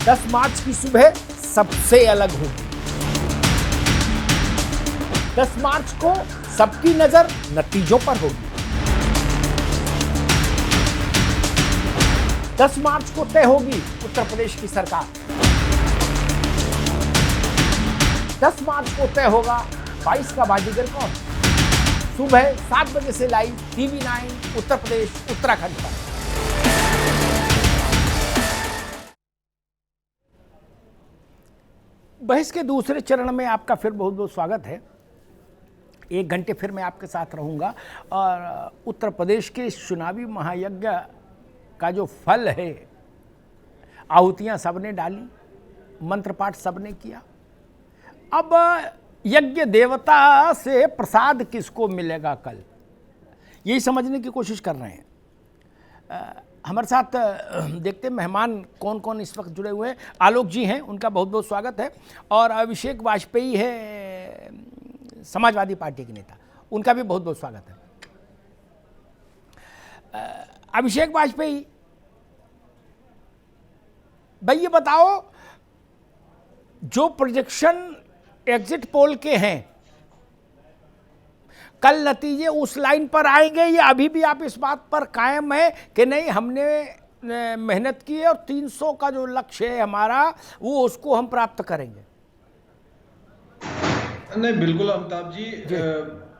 10 मार्च की सुबह सबसे अलग होगी। 10 मार्च को सबकी नजर नतीजों पर होगी। 10 मार्च को तय होगी उत्तर प्रदेश की सरकार। 10 मार्च को तय होगा 22 का बाजीगर कौन। सुबह 7 बजे से लाइव TV9 उत्तर प्रदेश उत्तराखंड पर। बहस के दूसरे चरण में आपका फिर बहुत बहुत स्वागत है। 1 घंटे फिर मैं आपके साथ रहूंगा और उत्तर प्रदेश के चुनावी महायज्ञ का जो फल है, आहुतियां सबने डाली, मंत्र पाठ सबने किया। अब यज्ञ देवता से प्रसाद किसको मिलेगा कल, यही समझने की कोशिश कर रहे हैं। हमारे साथ देखते हैं मेहमान कौन कौन इस वक्त जुड़े हुए हैं। आलोक जी हैं, उनका बहुत बहुत स्वागत है। और अभिषेक वाजपेयी है, समाजवादी पार्टी के नेता, उनका भी बहुत बहुत स्वागत है। अभिषेक वाजपेयी, भाई ये बताओ, जो प्रोजेक्शन एग्जिट पोल के हैं, कल नतीजे उस लाइन पर आएंगे या अभी भी आप इस बात पर कायम है कि नहीं हमने मेहनत की है और 300 का जो लक्ष्य है हमारा वो उसको हम प्राप्त करेंगे? नहीं, बिल्कुल अमिताभ जी,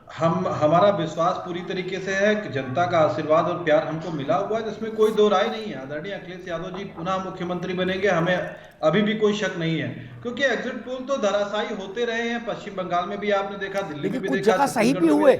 हमारा विश्वास पूरी तरीके से है कि जनता का आशीर्वाद और प्यार हमको मिला हुआ है, जिसमें कोई दो राय नहीं है। आदरणीय अखिलेश यादव जी पुनः मुख्यमंत्री बनेंगे, हमें अभी भी कोई शक नहीं है, क्योंकि एग्जिट पोल तो धराशायी होते रहे हैं। पश्चिम बंगाल में भी आपने देखा, दिल्ली में भी कुछ देखा, जगह सही भी हुए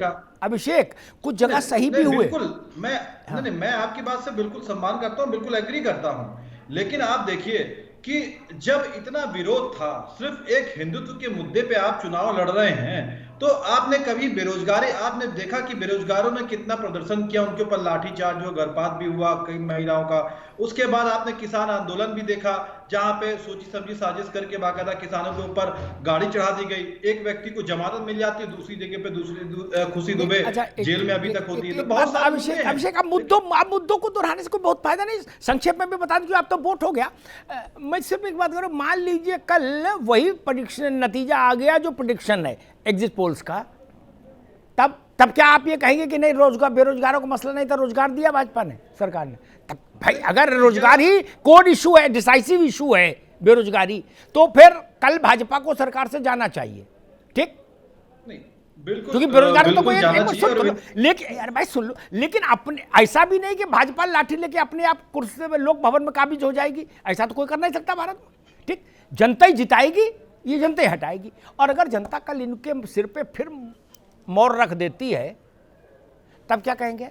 अभिषेक, कुछ जगह सही भी हुए। बिल्कुल, मैं आपकी बात से बिल्कुल सम्मान करता हूँ, बिल्कुल एग्री करता हूँ। लेकिन आप देखिए कि जब इतना विरोध था, सिर्फ एक हिंदुत्व के मुद्दे पे आप चुनाव लड़ रहे हैं, तो आपने कभी बेरोजगारी, आपने देखा कि बेरोजगारों ने कितना प्रदर्शन किया, उनके ऊपर लाठीचार्ज हुआ, गर्भपात भी हुआ कई महिलाओं का। उसके बाद आपने किसान आंदोलन भी देखा, जहां पे सोची समझी साजिश करके बाकायदा किसानों के ऊपर गाड़ी चढ़ा दी गई। एक व्यक्ति को जमानत मिल जाती है, दूसरी जगह पे दूसरी खुशी दुबे जेल में अभी तक होती है। तो बहुत सारे अभिषेक, आप मुद्दों को दोहराने से कोई बहुत फायदा नहीं, संक्षेप में भी बता दीजिए, आप तो वोट हो गया। मैं सिर्फ एक बात करूं, मान लीजिए कल वही प्रेडिक्शन नतीजा आ गया जो प्रेडिक्शन है एग्जिट पोल्स का, तब क्या आप ये कहेंगे कि नहीं रोजगार, बेरोजगारों का मसला नहीं था, रोजगार दिया भाजपा ने, सरकार ने? तब भाई अगर रोजगार ही कोड इशू है, डिसाइसिव इशू है बेरोजगारी, तो फिर कल भाजपा को सरकार से जाना चाहिए, ठीक? नहीं, बिल्कुल, क्योंकि बेरोजगार तो कोई, लेकिन यार भाई सुन लो, लेकिन अपने ऐसा भी नहीं कि भाजपा लाठी लेके अपने आप कुर्सी में लोक भवन में काबिज हो जाएगी, ऐसा तो कोई कर नहीं सकता भारत में, ठीक? जनता ही जिताएगी, ये जनता ही हटाएगी। और अगर जनता कल इनके सिर पे फिर मोर रख देती है, तब क्या कहेंगे?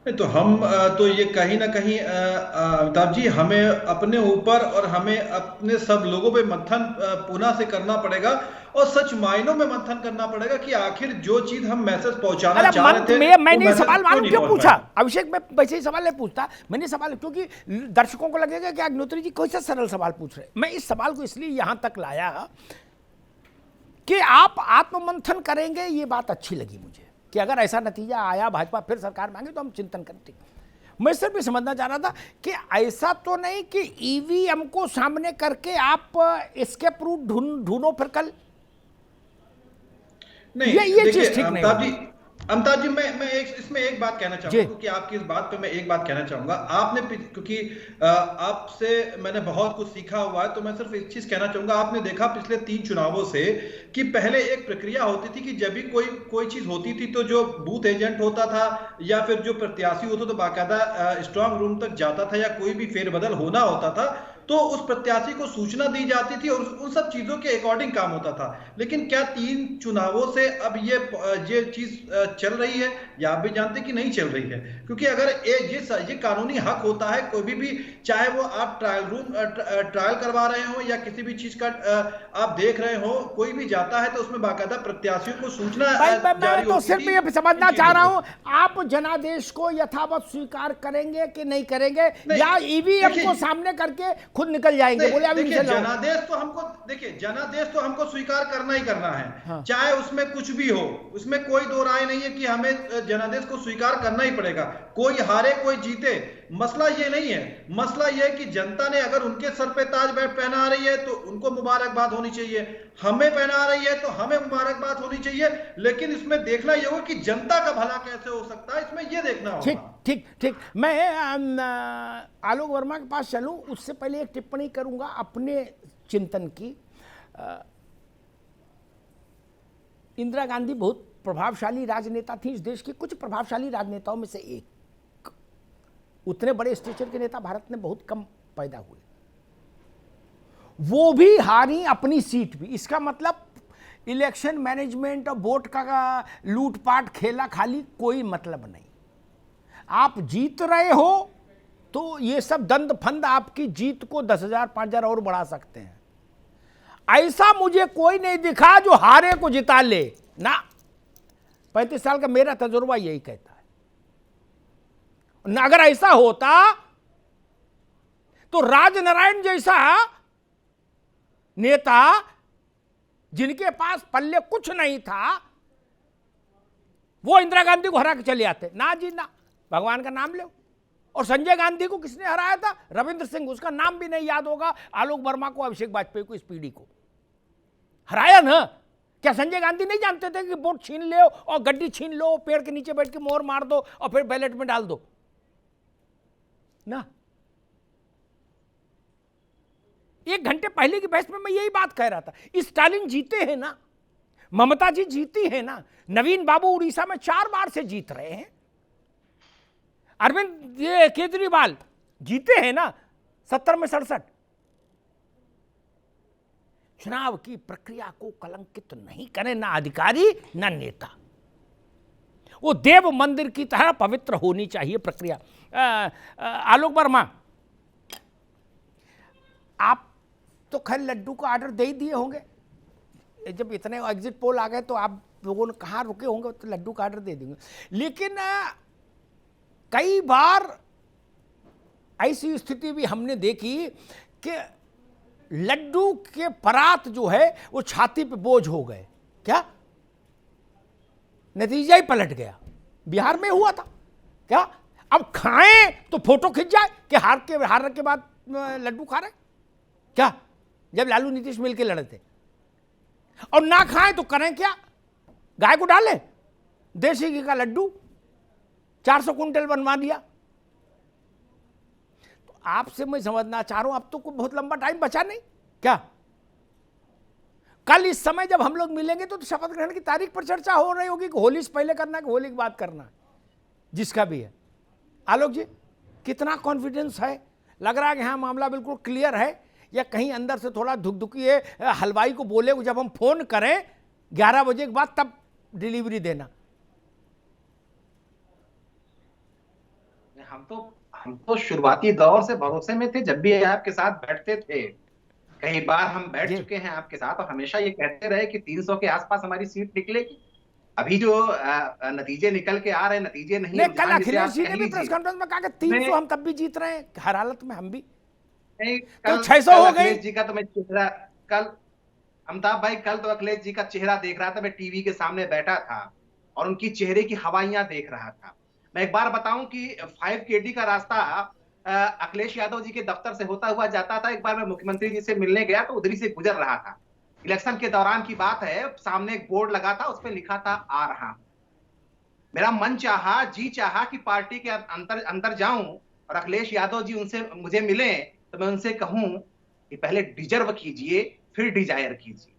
तो हम तो ये कहीं ना कहीं अमिताभ जी, हमें अपने ऊपर और हमें अपने सब लोगों पे मंथन पुनः से करना पड़ेगा, और सच मायनों में मंथन करना पड़ेगा कि आखिर जो चीज हम मैसेज पहुंचाना चाह रहे थे। मैंने सवाल मालूम क्यों पूछा अभिषेक, मैं वैसे ही सवाल नहीं पूछता, मैंने सवाल क्योंकि दर्शकों को लगेगा कि अग्निहोत्री जी कोई सा सरल सवाल पूछ रहे। मैं इस सवाल को इसलिए यहां तक लाया कि आप आत्ममंथन करेंगे, ये बात अच्छी लगी मुझे कि अगर ऐसा नतीजा आया, भाजपा फिर सरकार मांगे तो हम चिंतन करते। मैं सिर्फ ये समझना चाह रहा था कि ऐसा तो नहीं कि ईवीएम को सामने करके आप इसके प्रूफ ढूंढो फिर कल, नहीं, ये चीज ठीक नहीं। अमिताभ जी, मैं इसमें एक बात कहना चाहूंगा, क्योंकि आपकी इस बात पे मैं एक बात कहना चाहूंगा। आपने, क्योंकि आपसे मैंने बहुत कुछ सीखा हुआ है, तो मैं सिर्फ एक चीज कहना चाहूंगा। आपने देखा पिछले 3 चुनावों से कि पहले एक प्रक्रिया होती थी कि जब भी कोई चीज होती थी तो जो बूथ एजेंट होता था या फिर जो प्रत्याशी होता, तो बाकायदा स्ट्रांग रूम तक जाता था, या कोई भी फेरबदल होना होता था तो उस प्रत्याशी को सूचना दी जाती थी और उन सब चीजों के अकॉर्डिंग काम होता था। लेकिन क्या 3 चुनावों से अब ये चीज चल रही है, या आप भी जानते कि नहीं चल रही है? क्योंकि अगर ये कानूनी हक होता है, कोई भी चाहे वो आप ट्रायल करवा रहे हो या किसी भी चीज का आप देख रहे हो, कोई भी जाता है तो उसमें बाकायदा प्रत्याशियों को सूचना जारी तो सिर्फ ये समझना चाह रहा हूं, आप जनादेश को यथावत स्वीकार करेंगे कि नहीं करेंगे, या ईवीएम को सामने करके खुद निकल जाएंगे, बोले अभी देखिए इनसे लड़ो। जनादेश तो हमको, देखिए जनादेश तो हमको स्वीकार करना ही करना है, हाँ। चाहे उसमें कुछ भी हो, उसमें कोई दो राय नहीं है कि हमें जनादेश को स्वीकार करना ही पड़ेगा, कोई हारे कोई जीते, मसला ये नहीं है। मसला ये है कि जनता ने अगर उनके सर पे ताज पहना रही है तो उनको मुबारकबाद होनी चाहिए, हमें पहना रही है तो हमें मुबारकबाद होनी चाहिए, लेकिन इसमें देखना ये होगा कि जनता का भला कैसे हो सकता है, इसमें ये देखना ठीक होगा। ठीक ठीक, मैं आलोक वर्मा के पास चलूं, उससे पहले एक टिप्पणी करूंगा अपने चिंतन की। इंदिरा गांधी बहुत प्रभावशाली राजनेता थी इस देश की, कुछ प्रभावशाली राजनेताओं में से एक। उतने बड़े स्टेचर के नेता भारत में बहुत कम पैदा हुए। वो भी हारी अपनी सीट भी। इसका मतलब इलेक्शन मैनेजमेंट और वोट का लूटपाट खेला खाली कोई मतलब नहीं। आप जीत रहे हो तो ये सब दंड फंद आपकी जीत को 10,000 5,000 और बढ़ा सकते हैं। ऐसा मुझे कोई नहीं दिखा जो हारे को जिता ले ना। 35 साल का मेरा तजुर्बा यही कहता है। अगर ऐसा होता तो राजनारायण जैसा नेता जिनके पास पल्ले कुछ नहीं था, वो इंदिरा गांधी को हरा के चले आते ना जी ना, भगवान का नाम लो। और संजय गांधी को किसने हराया था? रविंद्र सिंह, उसका नाम भी नहीं याद होगा। आलोक वर्मा को, अभिषेक वाजपेयी को, इस पीढ़ी को हराया ना। क्या संजय गांधी नहीं जानते थे कि वोट छीन लो और गड्डी छीन लो, पेड़ के नीचे बैठ के मोहर मार दो और फिर बैलेट में डाल दो ना। 1 घंटे पहले की बहस में मैं यही बात कह रहा था। स्टालिन जीते हैं ना, ममता जी जीती है ना, नवीन बाबू उड़ीसा में 4 बार से जीत रहे हैं, अरविंद केजरीवाल जीते हैं ना 70 में 67। चुनाव की प्रक्रिया को कलंकित नहीं करें ना अधिकारी ना नेता। वो देव मंदिर की तरह पवित्र होनी चाहिए प्रक्रिया। आलोक वर्मा, आप तो खैर लड्डू का ऑर्डर दे ही दिए होंगे। जब इतने एग्जिट पोल आ गए तो आप लोगों ने कहाँ रुके होंगे, तो लड्डू का ऑर्डर दे देंगे। लेकिन कई बार ऐसी स्थिति भी हमने देखी कि लड्डू के परात जो है वो छाती पे बोझ हो गए। क्या नतीजा ही पलट गया। बिहार में हुआ था क्या? अब खाएं तो फोटो खिंच जाए कि हार के बाद लड्डू खा रहे क्या? जब लालू नीतीश मिलके लड़े थे। और ना खाएं तो करें क्या? गाय को डालें देसी घी का लड्डू, 400 कुंटल बनवा दिया। तो आपसे मैं समझना चाह रहा हूं, अब तो कोई बहुत लंबा टाइम बचा नहीं क्या? कल इस समय जब हम लोग मिलेंगे तो शपथ ग्रहण की तारीख पर चर्चा हो रही होगी कि होली से पहले करना है कि होली के बाद करना है, जिसका भी है। आलोक जी, कितना कॉन्फिडेंस है? लग रहा है कि हाँ मामला बिल्कुल क्लियर है, या कहीं अंदर से थोड़ा धुकधुकी है? हलवाई को बोले जब हम फोन करें 11 बजे के बाद तब डिलीवरी देना। हम तो शुरुआती दौर से भरोसे में थे। जब भी आपके साथ बैठते थे, कई बार हम बैठ चुके हैं आपके साथ, और हमेशा ये कहते रहे कि 300 के आसपास हमारी सीट निकलेगी। अभी जो नतीजे निकल के आ रहे हैं, नतीजे नहीं कल अखिलेश जी ने भी प्रेस कॉन्फ्रेंस में कहा कि 300 हम तब भी जीत रहे हैं, हर हालत में हम भी। कल 600 हो गई जी का तो मैं चेहरा, कल अमिताभ भाई, कल तो अखिलेश जी का चेहरा देख रहा था। मैं टीवी के सामने बैठा था और उनकी चेहरे की हवाइयां देख रहा था। मैं एक बार बताऊं कि 5KD का रास्ता अखिलेश यादव जी के दफ्तर से होता हुआ जाता था। एक बार मैं मुख्यमंत्री जी से मिलने गया तो उधरी से गुजर रहा था। इलेक्शन के दौरान की बात है, सामने एक बोर्ड लगा था, उस पर लिखा था आ रहा। मेरा मन चाहा, जी चाहा कि पार्टी के अंदर जाऊं और अखिलेश यादव जी उनसे मुझे मिले तो मैं उनसे कहूं कि पहले डिजर्व कीजिए फिर डिजायर कीजिए।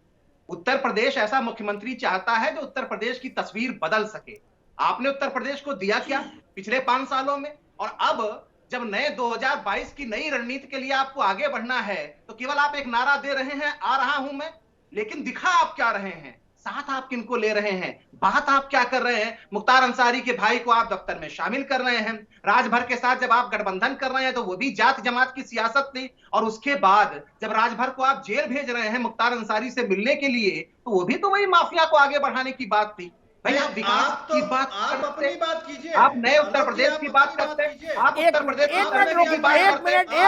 उत्तर प्रदेश ऐसा मुख्यमंत्री चाहता है जो उत्तर प्रदेश की तस्वीर बदल सके। आपने उत्तर प्रदेश को दिया क्या पिछले 5 सालों में? और अब जब नए 2022 की नई रणनीति के लिए आपको आगे बढ़ना है तो केवल आप एक नारा दे रहे हैं, आ रहा हूं मैं, लेकिन दिखा आप क्या रहे हैं? साथ आप किनको ले रहे हैं? बात आप क्या कर रहे हैं? मुख्तार अंसारी के भाई को आप दफ्तर में शामिल कर रहे हैं। राजभर के साथ जब आप गठबंधन कर रहे हैं तो वो भी जात जमात की सियासत थी। और उसके बाद जब राजभर को आप जेल भेज रहे हैं मुख्तार अंसारी से मिलने के लिए, तो वो भी तो वही माफिया को आगे बढ़ाने की बात थी। भाई आप विकास की बात आप अपनी बात कीजिए, आप नए उत्तर प्रदेश की बात करते हैं, आप उत्तर प्रदेश एक मिनट रुकिए, एक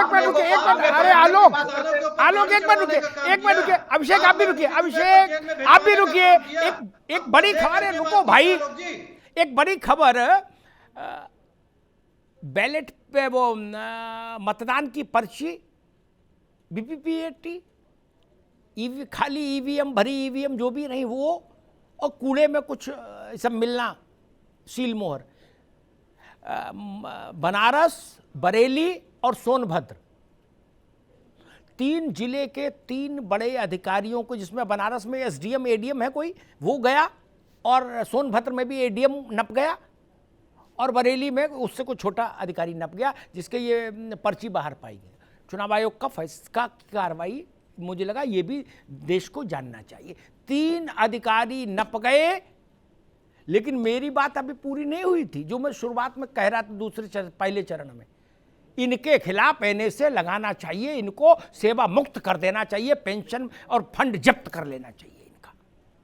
मिनट रुकिए, अरे आलोक एक मिनट रुकिए, अभिषेक आप भी रुकिए, अभिषेक आप भी रुकिए, एक बड़ी खबर है, रुको भाई, एक बड़ी खबर, बैलेट पे वो मतदान की पर्ची वीवीपैट खाली ईवीएम भरी ईवीएम जो भी नहीं वो, और कूड़े में कुछ सब मिलना, सील मोहर। बनारस, बरेली और सोनभद्र 3 जिले के 3 बड़े अधिकारियों को, जिसमें बनारस में एसडीएम एडीएम है कोई, वो गया, और सोनभद्र में भी एडीएम नप गया, और बरेली में उससे कोई छोटा अधिकारी नप गया, जिसके ये पर्ची बाहर पाई गई। चुनाव आयोग का फैसला, कार्रवाई, मुझे लगा ये भी देश को जानना चाहिए। 3 अधिकारी नप गए, लेकिन मेरी बात अभी पूरी नहीं हुई थी, जो मैं शुरुआत में कह रहा था पहले चरण में, इनके खिलाफ एनएसए लगाना चाहिए, इनको सेवा मुक्त कर देना चाहिए, पेंशन और फंड जब्त कर लेना चाहिए इनका,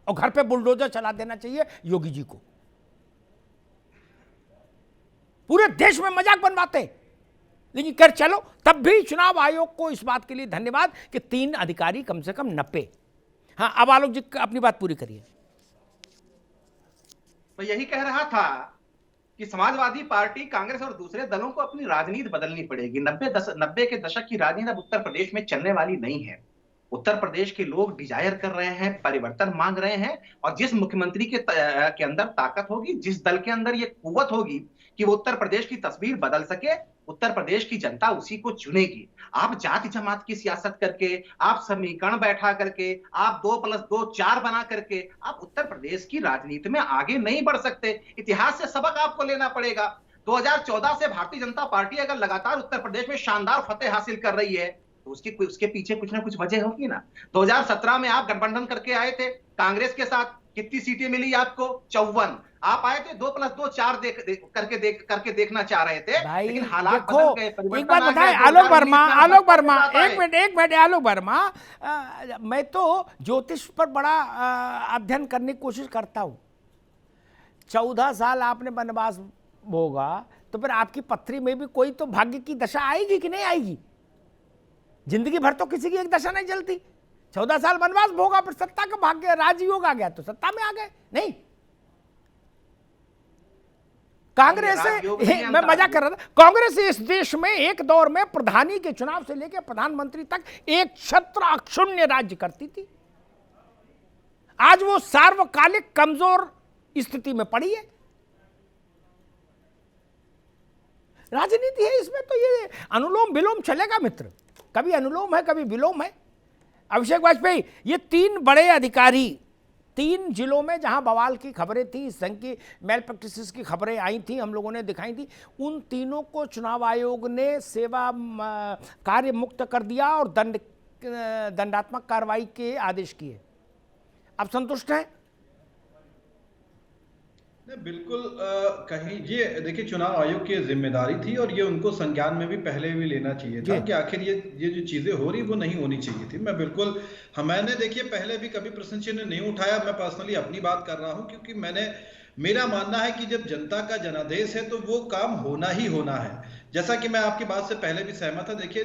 और घर पे बुलडोजर चला देना चाहिए योगी जी को। पूरे देश में मजाक बनवाते हैं, लेकिन कर चलो, तब भी चुनाव आयोग को इस बात के लिए धन्यवाद कि 3 अधिकारी कम से कम नपे। हाँ, अब आलोक जी अपनी बात पूरी करिए। तो यही कह रहा था कि समाजवादी पार्टी, कांग्रेस और दूसरे दलों को अपनी राजनीति बदलनी पड़ेगी। 90 के दशक की राजनीति अब उत्तर प्रदेश में चलने वाली नहीं है। उत्तर प्रदेश के लोग डिजायर कर रहे हैं, परिवर्तन मांग रहे हैं, और जिस मुख्यमंत्री के अंदर ताकत होगी, जिस दल के अंदर ये कुव्वत होगी कि वो उत्तर प्रदेश की तस्वीर बदल सके, उत्तर प्रदेश की जनता उसी को चुनेगी। आप जाति जमात की सियासत करके, आप समीकरण बैठा करके, आप 2+2 4 बना करके आप उत्तर प्रदेश की राजनीति में आगे नहीं बढ़ सकते। इतिहास से सबक आपको लेना पड़ेगा। 2014 से भारतीय जनता पार्टी अगर लगातार उत्तर प्रदेश में शानदार फतेह हासिल कर रही है, तो उसके पीछे कुछ ना कुछ वजह होगी ना। 2017 में आप गठबंधन करके आए थे कांग्रेस के साथ, कितनी सीटें मिली आपको? 54। आप आए थे 2+2 4 करके देखना चाह रहे थे, लेकिन हालात बदल गए, एक बात बताएं आलोक वर्मा, एक मिनट आलोक वर्मा, मैं तो ज्योतिष पर बड़ा अध्ययन करने की कोशिश करता हूं। 14 साल आपने वनवास भोगा, तो फिर आपकी पथरी में भी कोई तो भाग्य की दशा आएगी कि नहीं आएगी? जिंदगी भर तो किसी की एक दशा नहीं चलती। 14 साल वनवास भोगा, फिर सत्ता का भाग्य, राजयोग आ गया तो सत्ता में आ गए। नहीं, कांग्रेस से मैं मजाक कर रहा था, कांग्रेस इस देश में एक दौर में प्रधानी के चुनाव से लेकर प्रधानमंत्री तक एक छत्र अक्षुण्य राज्य करती थी। आज वो सार्वकालिक कमजोर स्थिति में पड़ी है। राजनीति है, इसमें तो ये अनुलोम विलोम चलेगा मित्र, कभी अनुलोम है कभी विलोम है। अभिषेक वाजपेयी, ये 3 बड़े अधिकारी 3 जिलों में जहां बवाल की खबरें थी, संघ की मेल प्रैक्टिसेस की खबरें आई थी, हम लोगों ने दिखाई थी, उन तीनों को चुनाव आयोग ने सेवा कार्य मुक्त कर दिया और दंडात्मक कार्रवाई के आदेश किए। आप संतुष्ट हैं? नहीं, बिल्कुल कहीं ये देखिए चुनाव आयोग की जिम्मेदारी थी, और ये उनको संज्ञान में भी पहले भी लेना चाहिए था कि आखिर ये जो चीजें हो रही वो नहीं होनी चाहिए थी। मैं बिल्कुल, मैंने देखिए पहले भी कभी प्रश्न चिन्ह नहीं उठाया। मैं पर्सनली अपनी बात कर रहा हूं, क्योंकि मेरा मानना है कि जब जनता का जनादेश है तो वो काम होना ही होना है। जैसा कि मैं आपकी बात से पहले भी सहमत था, देखिए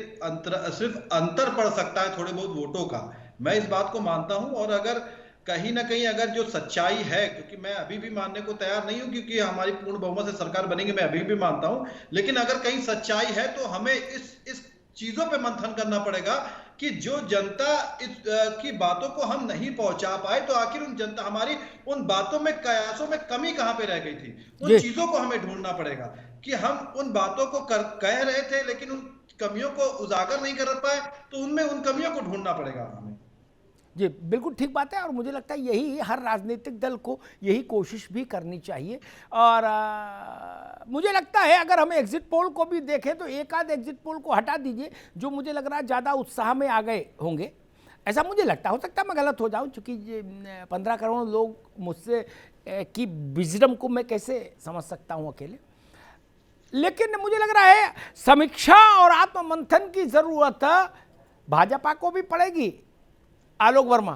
सिर्फ अंतर पड़ सकता है थोड़े बहुत वोटों का, मैं इस बात को मानता हूं। और अगर कहीं ना कहीं अगर जो सच्चाई है, क्योंकि मैं अभी भी मानने को तैयार नहीं हूं क्योंकि हमारी पूर्ण बहुमत से सरकार बनेगी, मैं अभी भी मानता हूं, लेकिन अगर कहीं सच्चाई है तो हमें इस चीजों पे मंथन करना पड़ेगा कि जो जनता की बातों को हम नहीं पहुंचा पाए, तो आखिर हमारी उन बातों में, कयासों में कमी कहां पे रह गई थी। उन चीजों को हमें ढूंढना पड़ेगा कि हम उन बातों को कह रहे थे लेकिन उन कमियों को उजागर नहीं कर पाए, तो उनमें उन कमियों को ढूंढना पड़ेगा हमें। जी बिल्कुल ठीक बात है, और मुझे लगता है यही हर राजनीतिक दल को यही कोशिश भी करनी चाहिए। और मुझे लगता है अगर हम एग्जिट पोल को भी देखें तो एक आध एग्जिट पोल को हटा दीजिए जो मुझे लग रहा है ज़्यादा उत्साह में आ गए होंगे, ऐसा मुझे लगता। हो सकता है मैं गलत हो जाऊं, क्योंकि 15 करोड़ लोग मुझसे की विजडम को मैं कैसे समझ सकता हूं अकेले। लेकिन मुझे लग रहा है समीक्षा और आत्ममंथन की ज़रूरत भाजपा को भी पड़ेगी। आलोक वर्मा,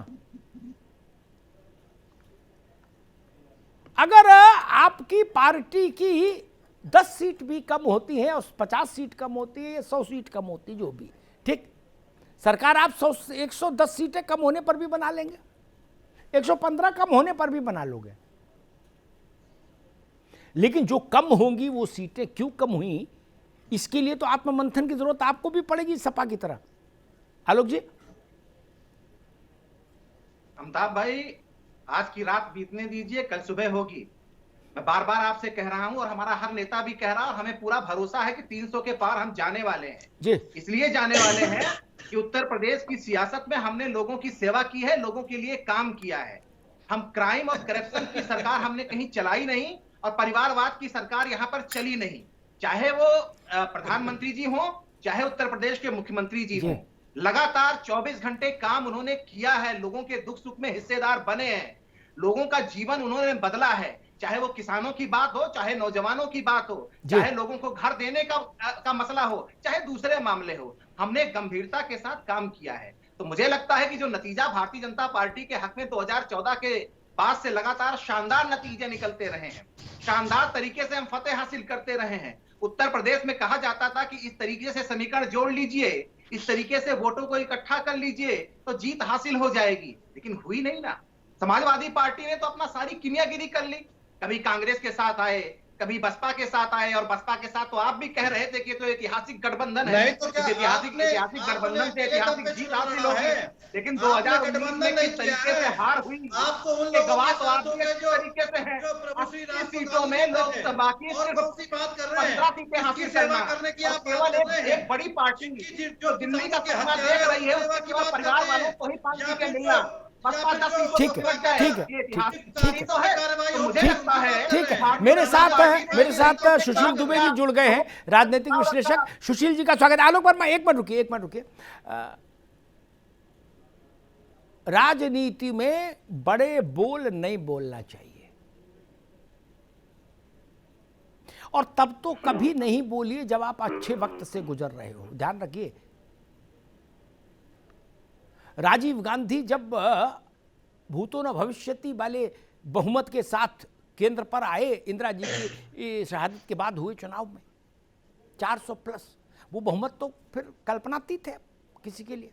अगर आपकी पार्टी की 10 सीट भी कम होती है और 50 सीट कम होती है या 100 सीट कम होती है, जो भी, ठीक, सरकार आप 110 सीटें कम होने पर भी बना लेंगे, 115 कम होने पर भी बना लोगे। लेकिन जो कम होंगी वो सीटें क्यों कम हुई, इसके लिए तो आत्ममंथन की जरूरत आपको भी पड़ेगी सपा की तरह। आलोक जी। अमिताभ भाई, आज की रात बीतने दीजिए, कल सुबह होगी। मैं बार बार आपसे कह रहा हूं और हमारा हर नेता भी कह रहा है, और हमें पूरा भरोसा है कि 300 के पार हम जाने वाले हैं जी। इसलिए जाने वाले हैं कि उत्तर प्रदेश की सियासत में हमने लोगों की सेवा की है, लोगों के लिए काम किया है। हम क्राइम और करप्शन की सरकार हमने कहीं चलाई नहीं, और परिवारवाद की सरकार यहां पर चली नहीं। चाहे वो प्रधानमंत्री जी हो, चाहे उत्तर प्रदेश के मुख्यमंत्री जी हो, लगातार 24 घंटे काम उन्होंने किया है, लोगों के दुख सुख में हिस्सेदार बने हैं, लोगों का जीवन उन्होंने बदला है। चाहे वो किसानों की बात हो, चाहे नौजवानों की बात हो, चाहे लोगों को घर देने का मसला हो, चाहे दूसरे मामले हो, हमने गंभीरता के साथ काम किया है। तो मुझे लगता है कि जो नतीजा भारतीय जनता पार्टी के हक में 2014 के बाद से लगातार शानदार नतीजे निकलते रहे हैं, शानदार तरीके से हम फतेह हासिल करते रहे हैं। उत्तर प्रदेश में कहा जाता था कि इस तरीके से समीकरण जोड़ लीजिए, इस तरीके से वोटों को इकट्ठा कर लीजिए तो जीत हासिल हो जाएगी, लेकिन हुई नहीं ना। समाजवादी पार्टी ने तो अपना सारी किमियागिरी कर ली, कभी कांग्रेस के साथ आए, कभी बसपा के साथ आए, और बसपा के साथ तो आप भी कह रहे थे कि तो ऐतिहासिक गठबंधन है, तो ऐतिहासिक गठबंधन से ऐतिहासिक जीत हासिल होगी। लेकिन 2019 में किस तरीके से हार हुई उसके गवाह तो आप भी इस तरीके से हैं। 80 सीटों में लोकसभा की सिर्फ 15 सीटें हासिल करना, और केवल एक बड़ी पार्टी जो दिल्ली का सपना देख रही है उसके केवल परिवार वालों को ही 5 सीटें मिलना, ठीक है, ठीक है, ठीक है। मेरे साथ सुशील दुबे जी जुड़ गए हैं, राजनीतिक विश्लेषक। सुशील जी का स्वागत है। आलोक वर्मा, एक मिनट रुकिए। राजनीति में बड़े बोल नहीं बोलना चाहिए, और तब तो कभी नहीं बोलिए जब आप अच्छे वक्त से गुजर रहे हो। ध्यान रखिए, राजीव गांधी जब भूतो न भविष्यति वाले बहुमत के साथ केंद्र पर आए, इंदिरा जी की शहादत के बाद हुए चुनाव में 400 प्लस, वो बहुमत तो फिर कल्पनातीत है किसी के लिए।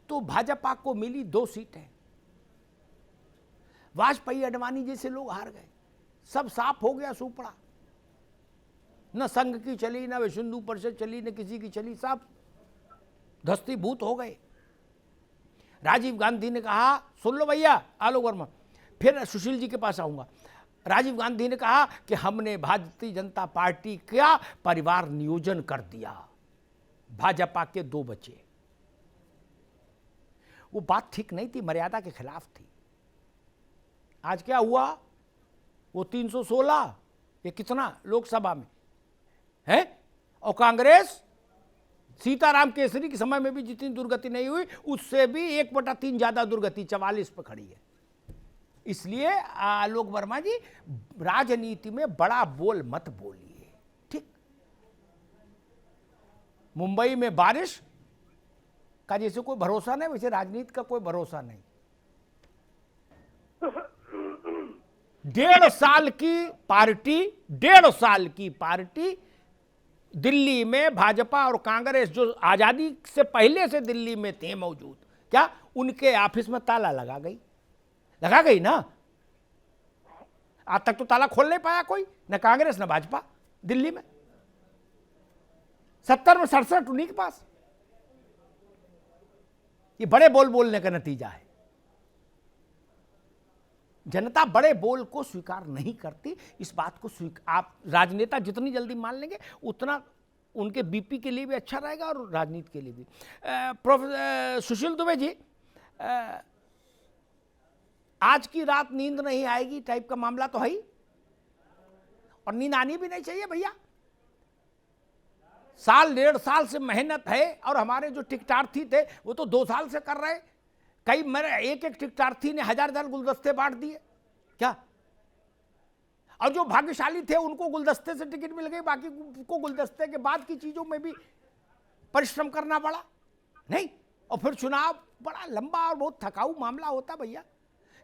तो भाजपा को मिली 2 सीटें, वाजपेयी अडवाणी जैसे लोग हार गए, सब साफ हो गया सुपड़ा, न संघ की चली, न विश्व हिंदू परिषद चली, न किसी की चली, सब धस्तीभूत हो गए। राजीव गांधी ने कहा, सुन लो भैया आलोक वर्मा, फिर सुशील जी के पास आऊंगा। राजीव गांधी ने कहा कि हमने भारतीय जनता पार्टी का परिवार नियोजन कर दिया, भाजपा के 2 बचे। वो बात ठीक नहीं थी, मर्यादा के खिलाफ थी। आज क्या हुआ, वो 316 ये कितना लोकसभा में है, और कांग्रेस सीताराम केसरी के समय में भी जितनी दुर्गति नहीं हुई उससे भी 1/3 ज्यादा दुर्गति 44 पर खड़ी है। इसलिए आलोक वर्मा जी, राजनीति में बड़ा बोल मत बोलिए, ठीक। मुंबई में बारिश का जैसे कोई भरोसा नहीं, वैसे राजनीति का कोई भरोसा नहीं। 1.5 साल की पार्टी दिल्ली में भाजपा और कांग्रेस जो आजादी से पहले से दिल्ली में थे मौजूद, क्या उनके ऑफिस में ताला लगा गई ना। आज तक तो ताला खोल नहीं पाया कोई, न कांग्रेस न भाजपा दिल्ली में। 70 में 67 उन्हीं के पास। ये बड़े बोल बोलने का नतीजा है। जनता बड़े बोल को स्वीकार नहीं करती। इस बात को आप राजनेता जितनी जल्दी मान लेंगे उतना उनके बीपी के लिए भी अच्छा रहेगा और राजनीति के लिए भी। प्रोफेसर सुशील दुबे जी, आज की रात नींद नहीं आएगी टाइप का मामला तो है ही, और नींद आनी भी नहीं चाहिए भैया। 1.5 साल से मेहनत है, और हमारे जो टिकटार्थी थे वो तो 2 साल से कर रहे। कई मेरे एक टिकटार्थी ने 1000 गुलदस्ते बांट दिए क्या, और जो भाग्यशाली थे उनको गुलदस्ते से टिकट मिल गई, बाकी को गुलदस्ते के बाद की चीजों में भी परिश्रम करना पड़ा नहीं। और फिर चुनाव बड़ा लंबा और बहुत थकाऊ मामला होता भैया।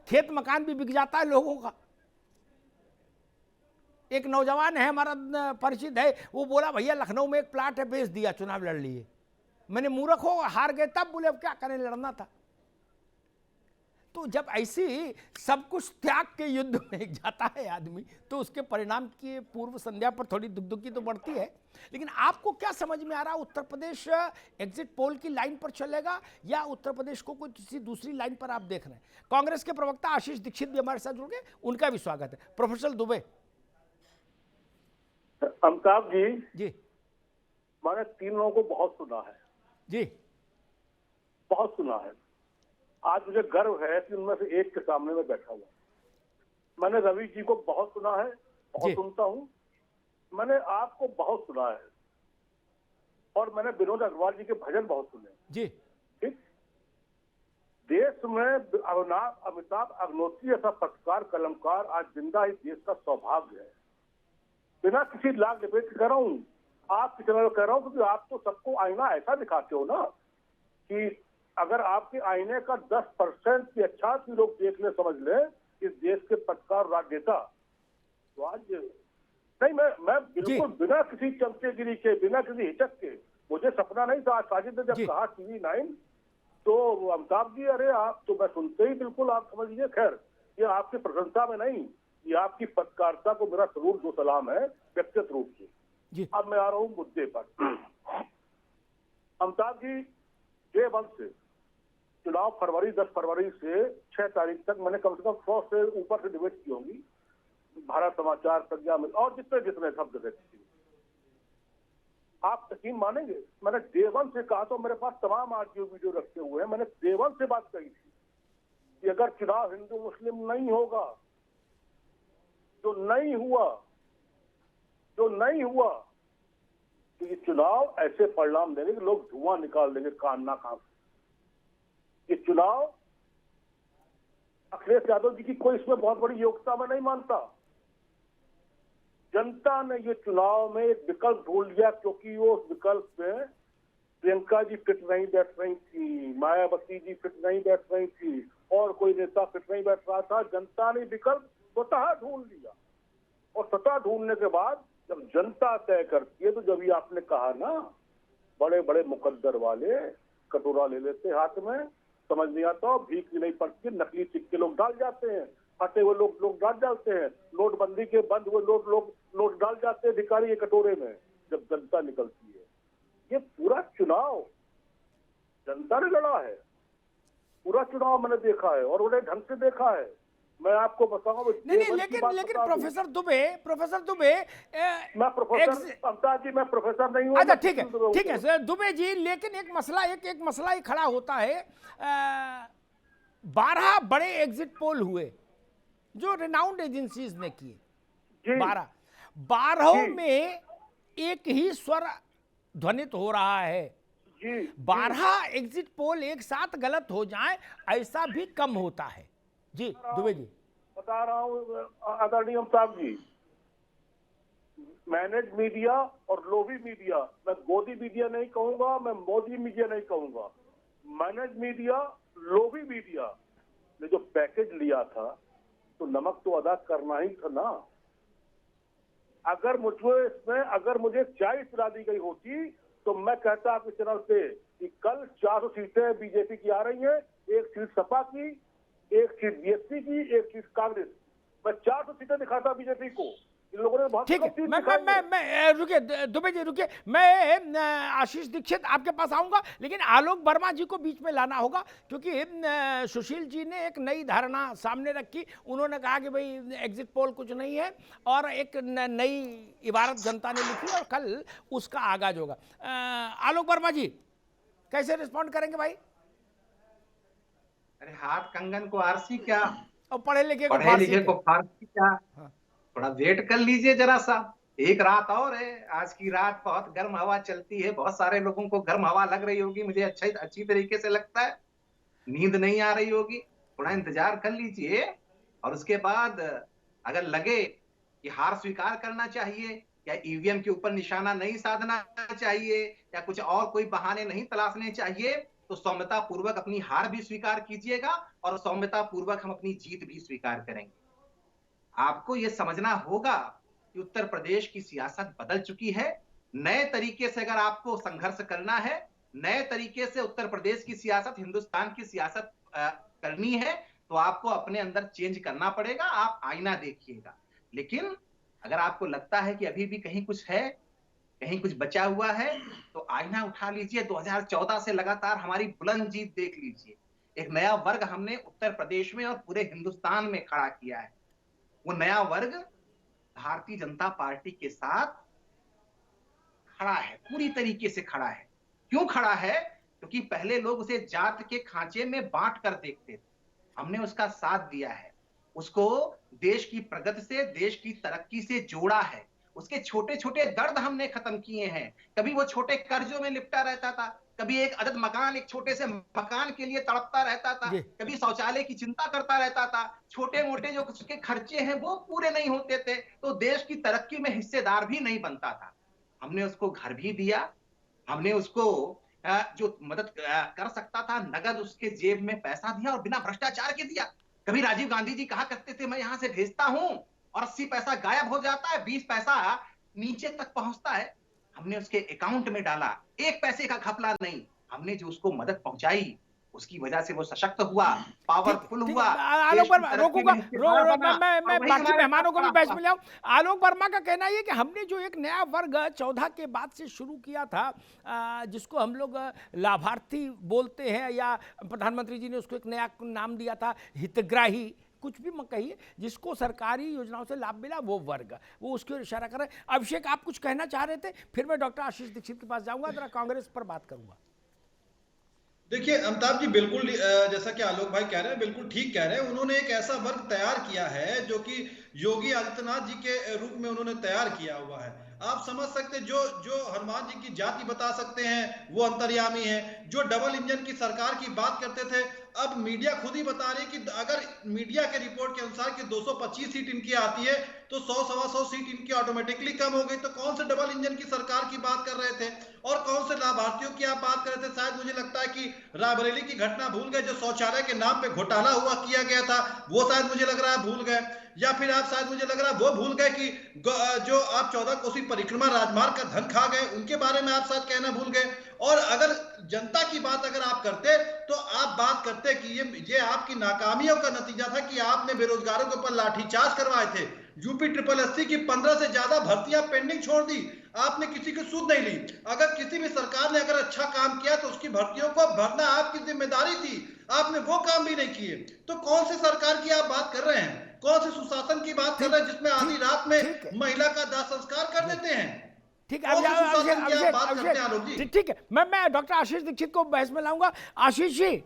खेत मकान भी बिक जाता है लोगों का, एक नौजवान है हमारा परिचित है, वो बोला भैया लखनऊ में एक प्लाट है, बेच दिया, चुनाव लड़ लिए। मैंने मूर्ख हो, हार गए, तब बोले अब क्या करें, लड़ना था। तो जब ऐसी सब कुछ त्याग के युद्ध में जाता है आदमी, तो उसके परिणाम की पूर्व संध्या पर थोड़ी दुखदुखी तो बढ़ती है। लेकिन आपको क्या समझ में आ रहा, उत्तर प्रदेश एग्जिट पोल की लाइन पर चलेगा या उत्तर प्रदेश को कोई किसी दूसरी लाइन पर आप देख रहे हैं? कांग्रेस के प्रवक्ता आशीष दीक्षित भी हमारे साथ जुड़ गए, उनका भी स्वागत है। प्रोफेसर दुबे अमिताभ जी, मैंने 3 लोगों को बहुत सुना है जी, बहुत सुना है। आज मुझे गर्व है कि उनमें से एक के सामने में बैठा हुआ। मैंने रवि जी को बहुत सुना है, बहुत सुनता हूँ। मैंने आपको बहुत सुना है और मैंने विनोद अग्रवाल जी के भजन बहुत सुने जी। ठीक, देश में अमिताभ अग्नोत्री ऐसा पत्रकार कलमकार आज जिंदा ही देश का सौभाग्य है। बिना किसी लाग लिपेट के कह रहा हूँ, आपकी तरह कह रहा हूँ, क्योंकि आप तो सबको आईना ऐसा दिखाते हो ना कि अगर आपके आईने का 10% की अच्छा भी लोग देख ले, समझ ले इस देश के पत्रकार राजनेता, तो आज नहीं, मैं बिल्कुल बिना किसी चमचेगिरी के, बिना किसी हिचक के, मुझे सपना नहीं था। साजिद ने जब कहा टीवी 9 तो अमिताभ जी, अरे आप तो मैं सुनते ही बिल्कुल, आप समझ लीजिए। खैर, ये आपकी प्रशंसा में नहीं, ये आपकी पत्रकारिता को मेरा जरूर दो सलाम है व्यक्तिगत रूप से। अब मैं आ रहा हूँ मुद्दे पर। अमिताभ जी, डे 1 से चुनाव 10 फरवरी से 6 तारीख तक मैंने कम से कम 100 से ऊपर से डिबेट की होंगी, भारत समाचार, प्रज्ञा में, और जितने सब जगह। आप यकीन मानेंगे, मैंने डे 1 से कहा, तो मेरे पास तमाम ऑडियो वीडियो रखे हुए हैं। मैंने डे 1 से बात कही थी कि अगर चुनाव हिंदू मुस्लिम नहीं होगा, जो नहीं हुआ तो ये चुनाव ऐसे परिणाम देंगे कि लोग धुआं निकाल देंगे कान ना कान। ये चुनाव अखिलेश यादव जी की कोई इसमें बहुत बड़ी योग्यता में नहीं मानता। जनता ने ये चुनाव में एक विकल्प ढूंढ लिया, क्योंकि वो उस विकल्प में प्रियंका जी फिट नहीं बैठ रही थी, मायावती जी फिट नहीं बैठ रही थी, और कोई नेता फिट नहीं बैठ रहा था। जनता ने विकल्प स्वतः ढूंढ लिया, और स्वतः ढूंढने के बाद जब जनता तय करती है, तो जब ये आपने कहा ना, बड़े बड़े मुकद्दर वाले कटोरा ले लेते हाथ में, समझ नहीं आता, भीख भी नहीं पड़ती, नकली सिक्के लोग डाल जाते हैं, फटे हुए लोग डाल जाते हैं, नोटबंदी के बंद हुए नोट डाल जाते हैं भिखारी के कटोरे में, जब जनता निकलती है। ये पूरा चुनाव जनता ने लड़ा है, पूरा चुनाव मैंने देखा है और उन्हें ढंग से देखा है। मैं आपको बताऊं, नहीं, लेकिन प्रोफेसर दुबे मैं प्रोफेसर अमिताभ जी, मैं प्रोफेसर नहीं हूँ। अच्छा, ठीक है सर दुबे जी, लेकिन एक मसला ही खड़ा होता है। 12 बड़े एग्जिट पोल हुए जो रिनाउंड एजेंसीज ने किए, 12 में एक ही स्वर ध्वनित हो रहा है। 12 एग्जिट पोल एक साथ गलत हो जाए, ऐसा भी कम होता है। जी दुबे जी, बता रहा हूँ आदरणीय अमिताभ जी, मैनेज मीडिया और लोभी मीडिया, मैं गोदी मीडिया नहीं कहूंगा, मैं मोदी मीडिया नहीं कहूंगा, मैनेज मीडिया, लोभी मीडिया ने जो पैकेज लिया था, तो नमक तो अदा करना ही था ना। अगर मुझे चाय पिला दी गई होती, तो मैं कहता आपके चैनल पे कि कल 400 सीटें बीजेपी की आ रही है, 1 सीट सपा की, 1 सीट बीएसपी की, 1 सीट कांग्रेस। मैं 400 सीटें दिखाता बीजेपी को। इन लोगों ने बहुत ठीक है, मैं रुकिए दुबे जी, रुकिए, मैं आशीष दीक्षित आपके पास आऊंगा, लेकिन आलोक वर्मा जी को बीच में लाना होगा, क्योंकि सुशील जी ने एक नई धारणा सामने रखी। उन्होंने कहा कि भाई एग्जिट पोल कुछ नहीं है, और एक नई इबारत जनता ने लिखी, और कल उसका आगाज होगा। आलोक वर्मा जी कैसे रिस्पॉन्ड करेंगे भाई? अरे हाथ कंगन को आरसी क्या, और पढ़े लिखे को फारसी क्या? हाँ। थोड़ा वेट कर लीजिए जरा सा, एक रात और है। आज की रात बहुत गर्म हवा चलती है, बहुत सारे लोगों को गर्म हवा लग रही होगी, मुझे अच्छी तरीके से लगता है। नींद नहीं आ रही होगी, थोड़ा इंतजार कर लीजिए, और उसके बाद अगर लगे कि हार स्वीकार करना चाहिए, या ईवीएम के ऊपर निशाना नहीं साधना चाहिए, या कुछ और कोई बहाने नहीं तलाशने चाहिए, तो सौम्यता पूर्वक अपनी हार भी स्वीकार कीजिएगा, और सौम्यता पूर्वक हम अपनी जीत भी स्वीकार करेंगे। आपको यह समझना होगा कि उत्तर प्रदेश की सियासत बदल चुकी है। नए तरीके से अगर आपको संघर्ष करना है, नए तरीके से उत्तर प्रदेश की सियासत, हिंदुस्तान की सियासत करनी है, तो आपको अपने अंदर चेंज करना पड़ेगा। आप आईना देखिएगा। लेकिन अगर आपको लगता है कि अभी भी कहीं कुछ है, कहीं कुछ बचा हुआ है, तो आईना उठा लीजिए। 2014 से लगातार हमारी बुलंद जीत देख लीजिए। एक नया वर्ग हमने उत्तर प्रदेश में और पूरे हिंदुस्तान में खड़ा किया है। वो नया वर्ग भारतीय जनता पार्टी के साथ खड़ा है, पूरी तरीके से खड़ा है। क्यों खड़ा है? क्योंकि पहले लोग उसे जात के खांचे में बांट कर देखते थे। हमने उसका साथ दिया है, उसको देश की प्रगति से, देश की तरक्की से जोड़ा है। उसके छोटे-छोटे दर्द हमने खत्म किए हैं। कभी वो छोटे कर्जों में लिपटा रहता था, कभी एक अदद मकान, एक छोटे से मकान के लिए तड़पता रहता था, जी। कभी शौचालय की चिंता करता रहता था। छोटे-मोटे जो उसके खर्चे हैं वो पूरे नहीं होते थे, तो देश की तरक्की में हिस्सेदार भी नहीं बनता था। हमने उसको घर भी दिया, हमने उसको जो मदद कर सकता था, नगद उसके जेब में पैसा दिया और बिना भ्रष्टाचार के दिया। कभी राजीव गांधी जी कहा करते थे, मैं यहां से भेजता हूं और 80 पैसा गायब हो जाता है, 20 पैसा नीचे तक पहुंचता है। हमने उसके अकाउंट में डाला, एक पैसे का घपला नहीं। हमने जो उसको मदद पहुंचाई, उसकी वजह से वो सशक्त हुआ, ठीक पावरफुल ठीक हुआ, है। आलोक देश की वर्मा तरक्की रोकूंगा, में हिस्सेदार बना मैं और वही बाकी हमारे मेहमानों साथ को भी खड़ा बैच हुआ। में ले आऊं। आलोक वर्मा का कहना है कि हमने जो एक नया वर्ग 14 के बाद से शुरू किया था, जिसको हम लोग लाभार्थी बोलते हैं, या प्रधानमंत्री जी ने उसको एक नया नाम दिया था, हितग्राही, कुछ भी मत कहिए, जिसको सरकारी योजनाओं से लाभ मिला वो वर्ग, वो उसकी ओर इशारा कर रहे हैं। अभिषेक, आप कुछ कहना चाह रहे थे, फिर मैं डॉक्टर आशीष दीक्षित के पास जाऊंगा, जरा कांग्रेस पर बात करूंगा। देखिए अमिताभ जी, बिल्कुल जैसा कि आलोक भाई कह रहे हैं, बिल्कुल ठीक कह रहे हैं। उन्होंने एक ऐसा वर्ग तैयार किया है जो कि योगी आदित्यनाथ जी के रूप में उन्होंने तैयार किया हुआ है। आप समझ सकते, जो जो हनुमान जी की जाति बता सकते हैं वो अंतर्यामी है। जो डबल इंजन की सरकार की बात करते थे, अब मीडिया खुद ही बता रही कि अगर मीडिया के रिपोर्ट के अनुसार कि 225 सीट इनकी आती है तो 100-125 सीट इनकी ऑटोमेटिकली कम हो गई। तो कौन से डबल इंजन की सरकार की बात कर रहे थे और कौन से लाभार्थियों की आप बात कर रहे थे? शायद मुझे लगता है कि रायबरेली की घटना भूल गए, जो शौचालय के नाम पे घोटाला हुआ किया गया था, वो शायद मुझे लग रहा है भूल गए। या फिर आप शायद मुझे लग रहा है वो भूल गए कि जो आप 14 कोसी परिक्रमा राजमार्ग का धन खा गए, उनके बारे में आप शायद कहना भूल गए। और अगर जनता की बात अगर आप करते तो आप बात करते कि ये आपकी नाकामियों का नतीजा था कि आपने बेरोजगारों के ऊपर लाठीचार्ज करवाए थे। यूपी ट्रिपल एससी की 15 से ज्यादा भर्तियां पेंडिंग छोड़ दी, आपने किसी की सुध नहीं ली। अगर किसी भी सरकार ने अगर अच्छा काम किया तो उसकी भर्तियों को भरना आपकी जिम्मेदारी थी, आपने वो काम भी नहीं किए। तो कौन सी सरकार की आप बात कर रहे हैं? कौन से सुशासन की बात कर रहे हैं जिसमें आधी रात में महिला का दाह संस्कार कर देते हैं? ठीक है, ठीक है, मैं डॉक्टर आशीष दीक्षित को बहस में लाऊंगा। आशीष जी,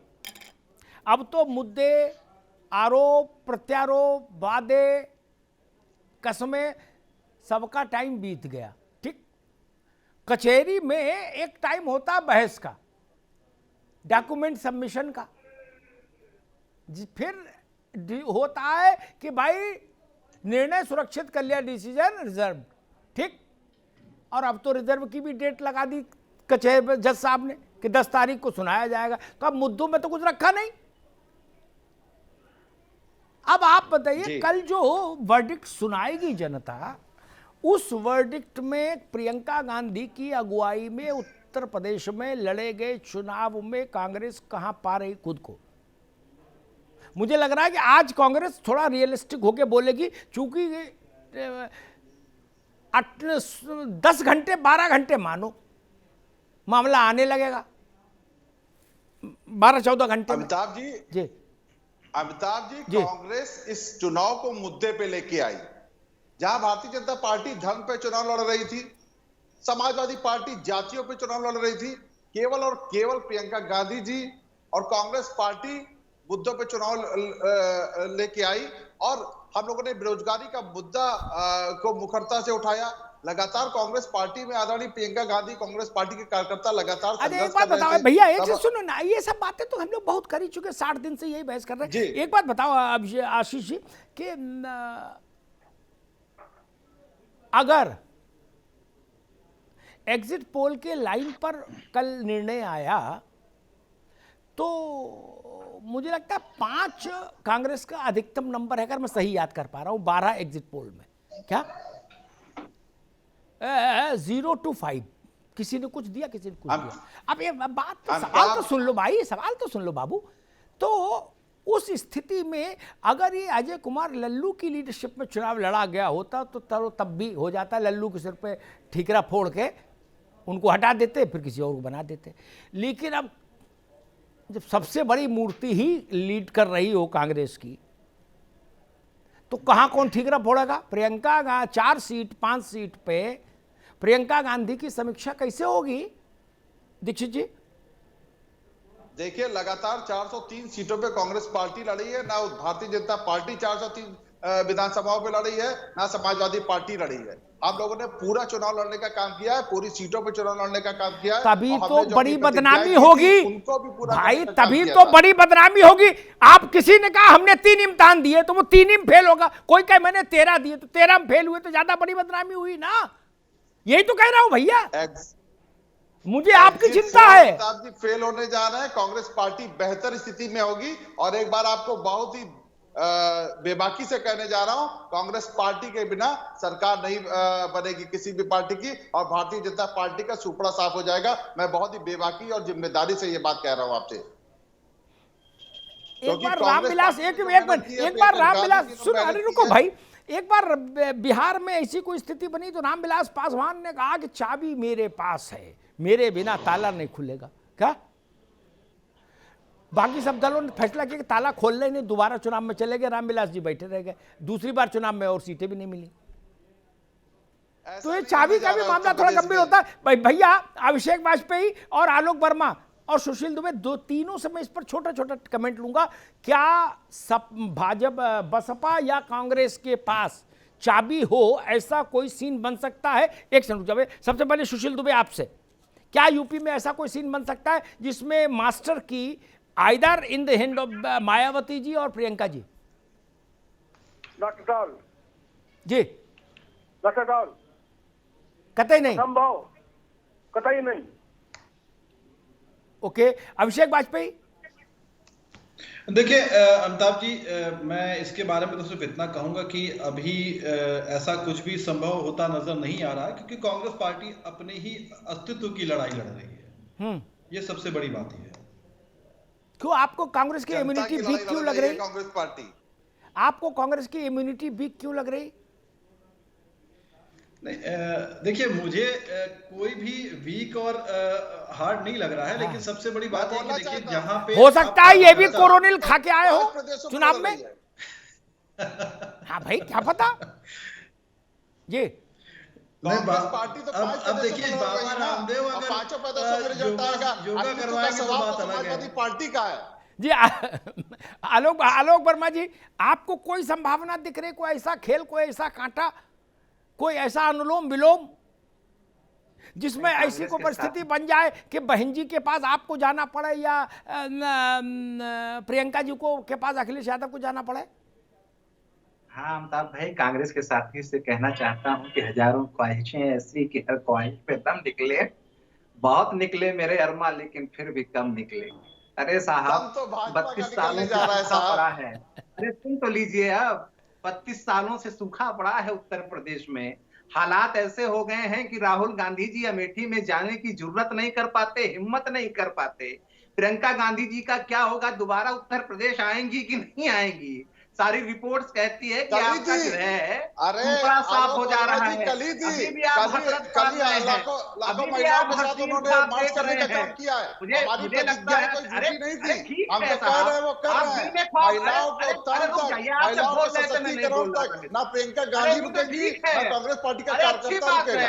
अब तो मुद्दे, आरोप प्रत्यारोप, वादे, कसमें, सबका टाइम बीत गया। ठीक, कचहरी में एक टाइम होता बहस का, डॉक्यूमेंट सबमिशन का, फिर होता है कि भाई निर्णय सुरक्षित कर लिया, डिसीजन रिजर्व। ठीक, और अब तो रिजर्व की भी डेट लगा दी कचहरी जज साहब ने कि 10 तारीख को सुनाया जाएगा। तो अब मुद्दों में तो कुछ रखा नहीं। अब आप बताइए, कल जो वर्डिक्ट सुनाएगी जनता, उस वर्डिक्ट में प्रियंका गांधी की अगुवाई में उत्तर प्रदेश में लड़े गए चुनाव में कांग्रेस कहां पा रही खुद को? मुझे लग रहा है कि आज कांग्रेस थोड़ा रियलिस्टिक होकर बोलेगी, चूंकि 10 घंटे 12 घंटे मानो मामला आने लगेगा, 12-14 घंटे। अमिताभ जी, कांग्रेस इस चुनाव को मुद्दे पे लेके आई। जहां भारतीय जनता पार्टी धर्म पे चुनाव लड़ रही थी, समाजवादी पार्टी जातियों पे चुनाव लड़ रही थी, केवल और केवल प्रियंका गांधी जी और कांग्रेस पार्टी मुद्दों पे चुनाव लेके आई। और हम लोगों ने बेरोजगारी का मुद्दा को मुखरता से उठाया। लगातार कांग्रेस पार्टी में आदरणीय प्रियंका गांधी, कांग्रेस पार्टी के कार्यकर्ता लगातार अरे एक बात बताओ भैया, एक चीज सुनो ना, ये सब बातें तो हम लोग बहुत कर ही चुके, 60 दिन से यही बहस कर रहे हैं। एक बात बताओ आशीष जी कि अगर एग्जिट पोल के लाइन पर कल निर्णय आया तो मुझे लगता है 5 कांग्रेस का अधिकतम नंबर है, अगर मैं सही याद कर पा रहा हूं, 12 एग्जिट पोल में। क्या 0 to 5, किसी ने कुछ दिया, किसी ने कुछ दिया। अब ये बात तो, सवाल तो सुन लो भाई, सवाल तो सुन लो बाबू। तो उस स्थिति में अगर ये अजय कुमार लल्लू की लीडरशिप में चुनाव लड़ा गया होता तो तब भी हो जाता, लल्लू के सिर पे ठीकरा फोड़ के उनको हटा देते, फिर किसी और को बना देते। लेकिन अब जब सबसे बड़ी मूर्ति ही लीड कर रही हो कांग्रेस की, तो कहाँ कौन ठीकरा फोड़ेगा? प्रियंका 4 सीट 5 सीट पे प्रियंका गांधी की समीक्षा कैसे होगी दीक्षित जी? देखिए, लगातार 403 सीटों पे कांग्रेस पार्टी लड़ी है, ना भारतीय जनता पार्टी 403 विधानसभाओं पे लड़ी है, ना समाजवादी पार्टी लड़ी है। हम लोगों ने पूरा चुनाव लड़ने का काम किया है, पूरी सीटों पे चुनाव लड़ने का काम किया है। तभी तो बड़ी बदनामी होगी उनको भी पूरा भाई, तभी तो बड़ी बदनामी होगी। आप किसी ने कहा हमने 3 इम्तिहान दिए तो वो 3 ही में फेल होगा, कोई कहे मैंने 13 दिए तो 13 में फेल हुए, तो ज्यादा बड़ी बदनामी हुई ना। यही तो कह रहा हूं भैया, मुझे आपकी चिंता है। जी फेल होने जा रहे हैं, कांग्रेस पार्टी बेहतर स्थिति में होगी। और एक बार आपको बहुत ही बेबाकी से कहने जा रहा हूं, कांग्रेस पार्टी के बिना सरकार नहीं बनेगी किसी भी पार्टी की, और भारतीय जनता पार्टी का सुपड़ा साफ हो जाएगा। मैं बहुत ही बेबाकी और जिम्मेदारी से ये बात कह रहा हूं आपसे। एक बार रामविलास, एक बार रामविलास सुन, अरे रुको भाई, एक बार बिहार में ऐसी कोई स्थिति बनी तो रामविलास पासवान ने कहा कि चाबी मेरे पास है, मेरे बिना ताला नहीं खुलेगा। क्या बाकी सब दलों ने फैसला किया कि ताला खोल ले, नहीं दोबारा चुनाव में चले गए, रामविलास जी बैठे रह गए, दूसरी बार चुनाव में और सीटें भी नहीं मिली। तो ये चाबी का भी मामला थोड़ा गंभीर होता है भैया। अभिषेक वाजपेयी और आलोक वर्मा और सुशील दुबे, तीनों से मैं इस पर छोटा छोटा कमेंट लूंगा। क्या भाजपा, बसपा या कांग्रेस के पास चाबी हो, ऐसा कोई सीन बन सकता है? एक सेकंड रुक, सबसे पहले सुशील दुबे आपसे, क्या यूपी में ऐसा कोई सीन बन सकता है जिसमें मास्टर की either in the hand of Mayawati ji और Priyanka ji? Not at all जी, नॉट एट ऑल, कतई नहीं, संभव कतई नहीं। ओके, अभिषेक वाजपेयी? देखिए अमिताभ जी, मैं इसके बारे में तो सिर्फ इतना कहूंगा कि अभी ऐसा कुछ भी संभव होता नजर नहीं आ रहा है, क्योंकि कांग्रेस पार्टी अपने ही अस्तित्व की लड़ाई लड़ रही है। ये सबसे बड़ी बात है। क्यों आपको कांग्रेस की इम्यूनिटी वीक क्यों लग रही? कांग्रेस पार्टी आपको कांग्रेस की इम्यूनिटी वीक क्यों लग रही? नहीं, देखिए मुझे कोई भी वीक और हार्ड नहीं लग रहा है, लेकिन सबसे बड़ी बात है कि देखिए जहां पे हो सकता है ये भी कोरोनिल खा के आए हो चुनाव में। हाँ भाई, क्या पता जी। कांग्रेस पार्टी तो अब देखिए बाबा रामदेव अगर 5 प्रदेशों में रिजल्ट आएगा, योगा करवाएंगे तो बात अलग है। समाजवादी पार्टी का है जी। आलोक वर्मा जी, आपको कोई संभावना दिख रही, कोई ऐसा खेल, कोई ऐसा कांटा, कोई ऐसा अनुलोम विलोम जिसमें ऐसी को परिस्थिति बन जाए कि बहन जी के पास आपको जाना पड़े या प्रियंका जी को के पास अखिलेश यादव को जाना पड़े? हाँ अमिताभ भाई, कांग्रेस के साथी से कहना चाहता हूं कि हजारों ख्वाहिशें ऐसी कि हर ख्वाहिश पे दम निकले। बहुत निकले मेरे अरमा, लेकिन फिर भी कम निकले। अरे साहब, 32 सालों से सूखा पड़ा है। अरे सुन तो लीजिए, अब 32 सालों से सूखा पड़ा है उत्तर प्रदेश में। हालात ऐसे हो गए हैं कि राहुल गांधी जी अमेठी में जाने की जरूरत नहीं कर पाते, हिम्मत नहीं कर पाते। प्रियंका गांधी जी का क्या होगा, दोबारा उत्तर प्रदेश आएंगी कि नहीं आएंगी? सारी रिपोर्ट्स कहती है कि आपका जो है ऊपरा साफ हो जा रहा है। अभी भी आप हसरत कर रहे हैं, अभी भी आप हसीन साफ देख रहे हैं। मुझे लगता है, अरे ठीक है साहब, आप दिल में ख्वाब, अरे रुक जाइए, आपसे बोल रहे थे, मैं नहीं बोल रहा था। ना प्रियंका गांधी रुकेगी, ना कांग्रेस पार्टी का कार्यकर्ता रुकेगा।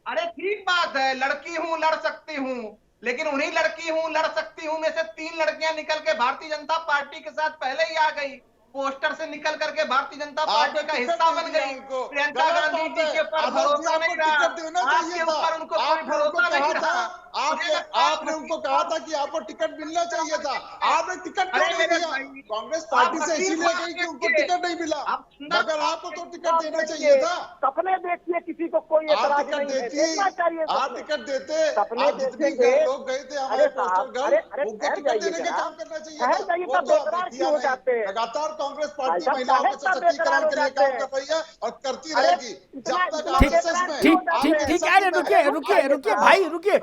अरे ठीक बात है, लड़की हूँ, लड़ सकती हूँ, लेकिन उन्हीं लड़की हूँ, लड़ सकती हूँ में से 3 लड़कियां निकल के भारतीय जनता पार्टी के साथ पहले ही आ गई। पोस्टर से निकल करके भारतीय जनता पार्टी का हिस्सा बन गई। प्रियंका गांधी जी के ऊपर भरोसा नहीं रहा, आपके ऊपर उनको कोई भरोसा नहीं रहा। आपने उनको कहा था कि आपको टिकट मिलना चाहिए था, आपने टिकट नहीं दिया। कांग्रेस पार्टी से इसीलिए गई कि उनको टिकट नहीं मिला, मगर आपको तो टिकट देना चाहिए था। सपने देखिए, किसी को कोई एतराज नहीं है, देखना चाहिए। आप टिकट देते, आप जितने लोग गए थे हमारे पोस्टर गर्ल, उनको टिकट देने का काम करना चाहिए था। लगातार कांग्रेस पार्टी साहब, महिलाओं के काहे इतना सशक्तिकरण के लिए बेकरार काम हो कर रही है और करती अरे, रहेगी जब इतना- तक इतना आरएसएस बेकरार में ठीक क्यों ठीक जाते ठीक हैं? है, अरे रुकिए रुकिए रुकिए भाई, रुकिए,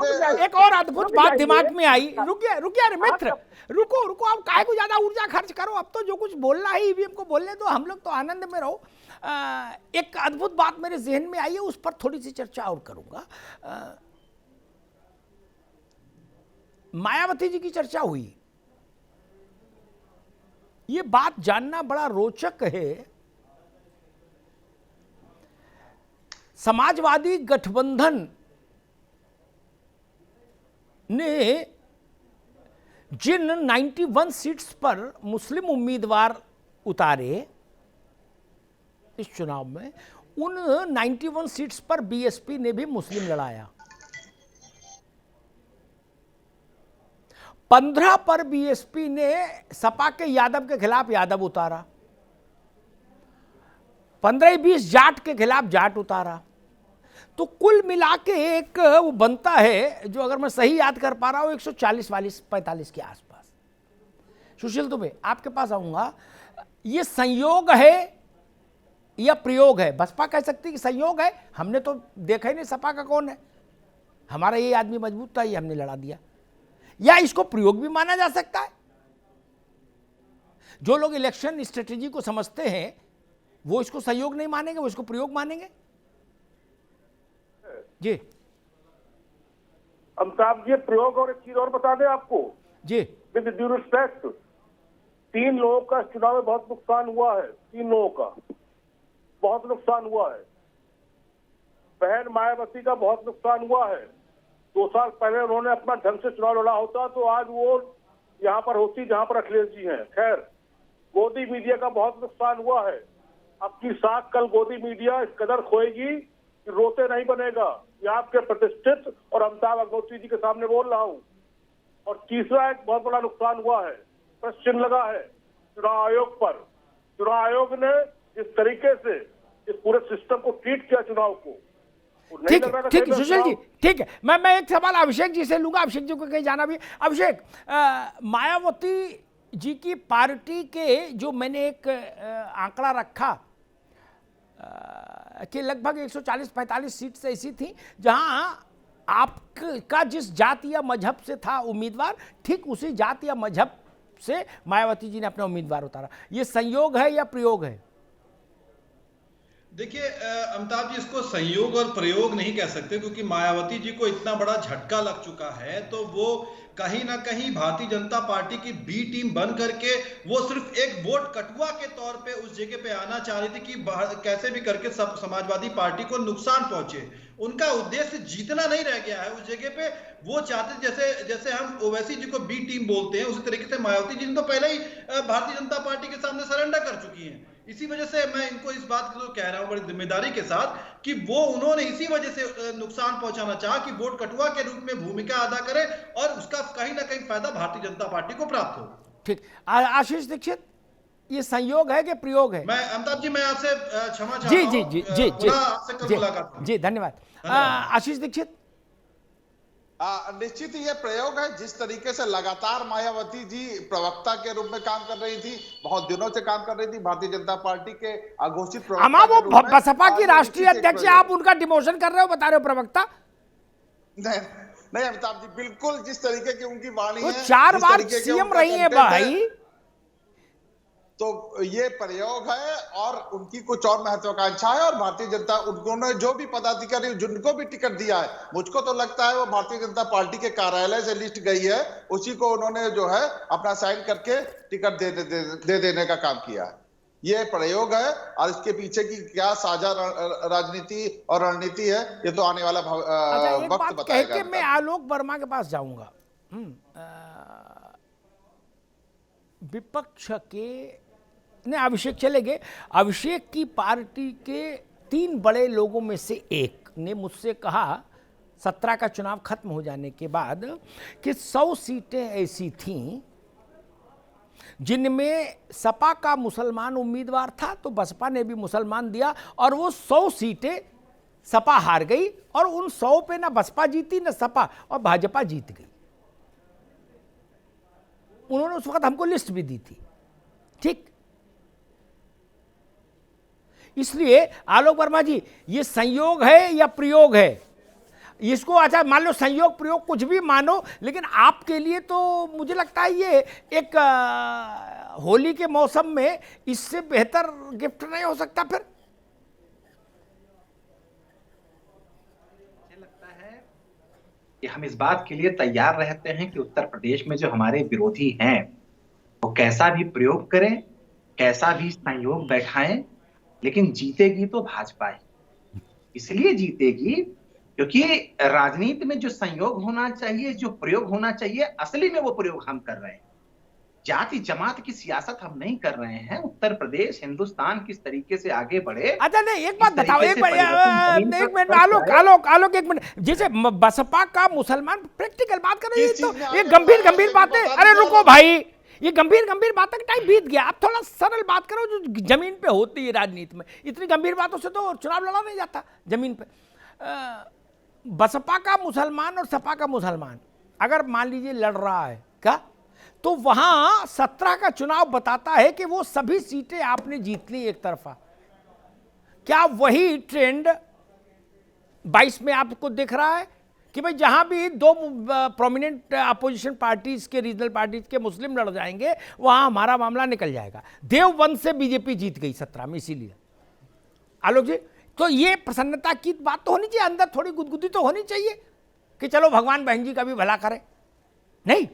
एक और अद्भुत बात दिमाग में आई, रुकिए रुकिए, अरे मित्र रुको रुको, आप काहे को ज्यादा ऊर्जा खर्च करो, अब तो जो कुछ बोलना है ईवीएम को बोलने दो, हम लोग तो आनंद में रहो। एक अद्भुत बात मेरे जहन में आई है, उस पर थोड़ी सी चर्चा और करूंगा। मायावती जी की चर्चा हुई, ये बात जानना बड़ा रोचक है। समाजवादी गठबंधन ने जिन 91 सीट्स पर मुस्लिम उम्मीदवार उतारे इस चुनाव में, उन 91 सीट्स पर बीएसपी ने भी मुस्लिम लड़ाया। 15 पर बीएसपी ने सपा के यादव के खिलाफ यादव उतारा, 15-20 जाट के खिलाफ जाट उतारा। तो कुल मिला के एक वो बनता है, जो अगर मैं सही याद कर पा रहा हूं 140-45 के आसपास। सुशील दुबे, आपके पास आऊंगा, ये संयोग है या प्रयोग है? बसपा कह सकती है कि संयोग है, हमने तो देखा ही नहीं सपा का कौन है, हमारा ये आदमी मजबूत था, ये हमने लड़ा दिया। या इसको प्रयोग भी माना जा सकता है? जो लोग इलेक्शन स्ट्रेटेजी को समझते हैं वो इसको संयोग नहीं मानेंगे, वो इसको प्रयोग मानेंगे। जी अमिताभ जी, प्रयोग और एक चीज और बता दें आपको, जी, विद ड्यू रिस्पेक्ट, 3 लोगों का इस चुनाव में बहुत नुकसान हुआ है, 3 लोगों का बहुत नुकसान हुआ है। बहन मायावती का बहुत नुकसान हुआ है। 2 साल पहले उन्होंने अपना ढंग से चुनाव लड़ा होता तो आज वो यहाँ पर होती जहां पर अखिलेश जी हैं। खैर, गोदी मीडिया का बहुत नुकसान हुआ है। अब की साख कल गोदी मीडिया इस कदर खोएगी कि रोते नहीं बनेगा। ये आपके प्रतिष्ठित और अमिताभ अग्निहोत्री जी के सामने बोल रहा हूँ। और तीसरा एक बहुत बड़ा नुकसान हुआ है, प्रश्न चिन्ह लगा है चुनाव आयोग पर। चुनाव आयोग ने जिस तरीके से इस पूरे सिस्टम को ट्रीट किया चुनाव को, ठीक है, ठीक है सुशील जी, ठीक है। मैं एक सवाल अभिषेक जी से लूंगा, अभिषेक जी को कहीं जाना भी। अभिषेक, मायावती जी की पार्टी के जो मैंने एक आंकड़ा रखा कि लगभग 140-45 सीट्स ऐसी थी जहां आपका जिस जात या मजहब से था उम्मीदवार, ठीक उसी जात या मजहब से मायावती जी ने अपना उम्मीदवार उतारा। ये संयोग है या प्रयोग है? देखिए अमिताभ जी, इसको संयोग और प्रयोग नहीं कह सकते, क्योंकि मायावती जी को इतना बड़ा झटका लग चुका है, तो वो कहीं ना कहीं भारतीय जनता पार्टी की बी टीम बन करके वो सिर्फ एक वोट कटुआ के तौर पे उस जगह पे आना चाह रही थी कि कैसे भी करके सब समाजवादी पार्टी को नुकसान पहुंचे। उनका उद्देश्य जीतना नहीं रह गया है उस जगह पे। वो चाहते, जैसे हम ओवैसी जी को बी टीम बोलते हैं, उसी तरीके से मायावती जी ने तो पहले ही भारतीय जनता पार्टी के सामने सरेंडर कर चुकी हैं। इसी वजह से मैं इनको इस बात को कह रहा हूं बड़ी जिम्मेदारी के साथ कि वो उन्होंने इसी वजह से नुकसान पहुंचाना चाहा कि वोट कटुआ के रूप में भूमिका अदा करे और उसका कहीं ना कहीं फायदा भारतीय जनता पार्टी को प्राप्त हो। ठीक, आशीष दीक्षित, ये संयोग है कि प्रयोग है? मैं अमिताभ जी, मैं आपसे क्षमा चाहता जी हूं। जी जी जी जी आपसे कल मुलाकात होगी। जी, धन्यवाद। आशीष दीक्षित, निश्चित ही ये प्रयोग है। जिस तरीके से लगातार मायावती जी प्रवक्ता के रूप में काम कर रही थी, बहुत दिनों से काम कर रही थी भारतीय जनता पार्टी के अघोषित अमा वो बसपा की राष्ट्रीय अध्यक्ष, आप उनका डिमोशन कर रहे हो, बता रहे हो प्रवक्ता? नहीं नहीं अमिताभ जी, बिल्कुल जिस तरीके की उनकी वाणी वो है, 4 जिस बार तरीके के सीएम उनका रही है कंटेंट भाई। तो ये प्रयोग है और उनकी कुछ और महत्वाकांक्षा है। और भारतीय जनता, उन्होंने जो भी पदाधिकारी जिनको भी टिकट दिया है, मुझको तो लगता है वो भारतीय जनता पार्टी के कार्यालय से लिस्ट गई है, उसी को उन्होंने जो है अपना साइन करके टिकट दे देने का काम किया है। ये प्रयोग है और इसके पीछे की क्या साझा राजनीति और रणनीति है, ये तो आने वाला एक वक्त बात कह बताएगा। के मैं आलोक वर्मा के पास जाऊंगा। विपक्ष के ने अभिषेक चले गए, अभिषेक की पार्टी के 3 बड़े लोगों में से एक ने मुझसे कहा 17 का चुनाव खत्म हो जाने के बाद कि 100 सीटें ऐसी थीं जिनमें सपा का मुसलमान उम्मीदवार था तो बसपा ने भी मुसलमान दिया और वो 100 सीटें सपा हार गई और उन 100 पे ना बसपा जीती ना सपा, और भाजपा जीत गई। उन्होंने उस वक्त हमको लिस्ट भी दी थी। ठीक, इसलिए आलोक वर्मा जी, ये संयोग है या प्रयोग है, इसको अच्छा मान लो, संयोग प्रयोग कुछ भी मानो, लेकिन आपके लिए तो मुझे लगता है ये एक होली के मौसम में इससे बेहतर गिफ्ट नहीं हो सकता। फिर मुझे लगता है कि हम इस बात के लिए तैयार रहते हैं कि उत्तर प्रदेश में जो हमारे विरोधी हैं वो कैसा भी प्रयोग करें, कैसा भी संयोग बैठाएं, लेकिन जीतेगी तो भाजपा ही। इसलिए जीतेगी क्योंकि राजनीति में जो संयोग होना चाहिए, जो प्रयोग होना चाहिए, असली में वो प्रयोग हम कर रहे हैं। जाति जमात की सियासत हम नहीं कर रहे हैं। उत्तर प्रदेश, हिंदुस्तान किस तरीके से आगे बढ़े। अच्छा नहीं, एक बात बताओ, एक मिनट आलोक, एक मिनट, जैसे बसपा का मुसलमान, प्रैक्टिकल बात कर रही है, तो ये गंभीर बातें, अरे रुको भाई, ये गंभीर बातों का टाइम बीत गया। अब थोड़ा सरल बात करो जो जमीन पे होती है राजनीति में। इतनी गंभीर बातों से तो चुनाव लड़ा नहीं जाता जमीन पे। बसपा का मुसलमान और सपा का मुसलमान अगर मान लीजिए लड़ रहा है क्या, तो वहां 17 का चुनाव बताता है कि वो सभी सीटें आपने जीत ली एक तरफा। क्या वही ट्रेंड 22 में आपको दिख रहा है कि भाई जहां भी दो प्रोमिनेंट अपोजिशन पार्टीज के, रीजनल पार्टीज के मुस्लिम लड़ जाएंगे, वहां हमारा मामला निकल जाएगा। देवबंद से बीजेपी जीत गई 17 में, इसीलिए आलोक जी, तो ये प्रसन्नता की बात तो होनी चाहिए, अंदर थोड़ी गुदगुदी तो होनी चाहिए कि चलो भगवान बहन जी का भी भला करे, नहीं?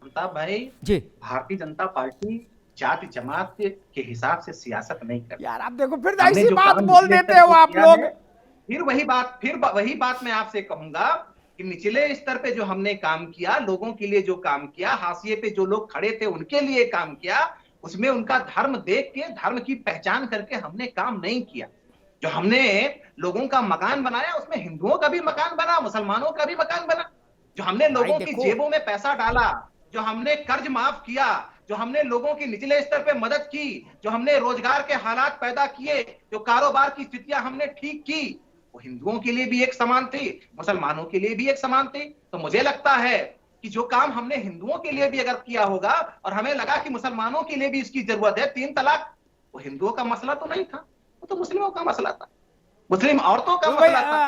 अमिताभ भाई जी, भारतीय जनता पार्टी जाति जमात के हिसाब से सियासत नहीं करती। यार आप देखो, फिर ऐसी बात बोल देते हो आप लोग। फिर वही बात मैं आपसे कहूंगा कि निचले स्तर पे जो हमने काम किया, लोगों के लिए जो काम किया, हाशिए पे जो लोग खड़े थे उनके लिए काम किया, उसमें उनका धर्म देख के, धर्म की पहचान करके हमने काम नहीं किया। जो हमने लोगों का मकान बनाया, उसमें हिंदुओं का भी मकान बना, मुसलमानों का भी मकान बना। जो हमने लोगों की जेबों में पैसा डाला, जो हमने कर्ज माफ किया, जो हमने लोगों की निचले स्तर पे मदद की, जो हमने रोजगार के हालात पैदा किए, जो कारोबार की स्थितियां हमने ठीक की, वो हिंदुओं के लिए भी एक समान थी, मुसलमानों के लिए भी एक समान थी। तो मुझे लगता है कि जो काम हमने हिंदुओं के लिए भी अगर किया होगा और हमें लगा कि मुसलमानों के लिए भी इसकी जरूरत है, 3 तलाक, वो हिंदुओं का मसला तो नहीं था, वो तो मुस्लिमों का मसला था, मुस्लिम औरतों का मसला था।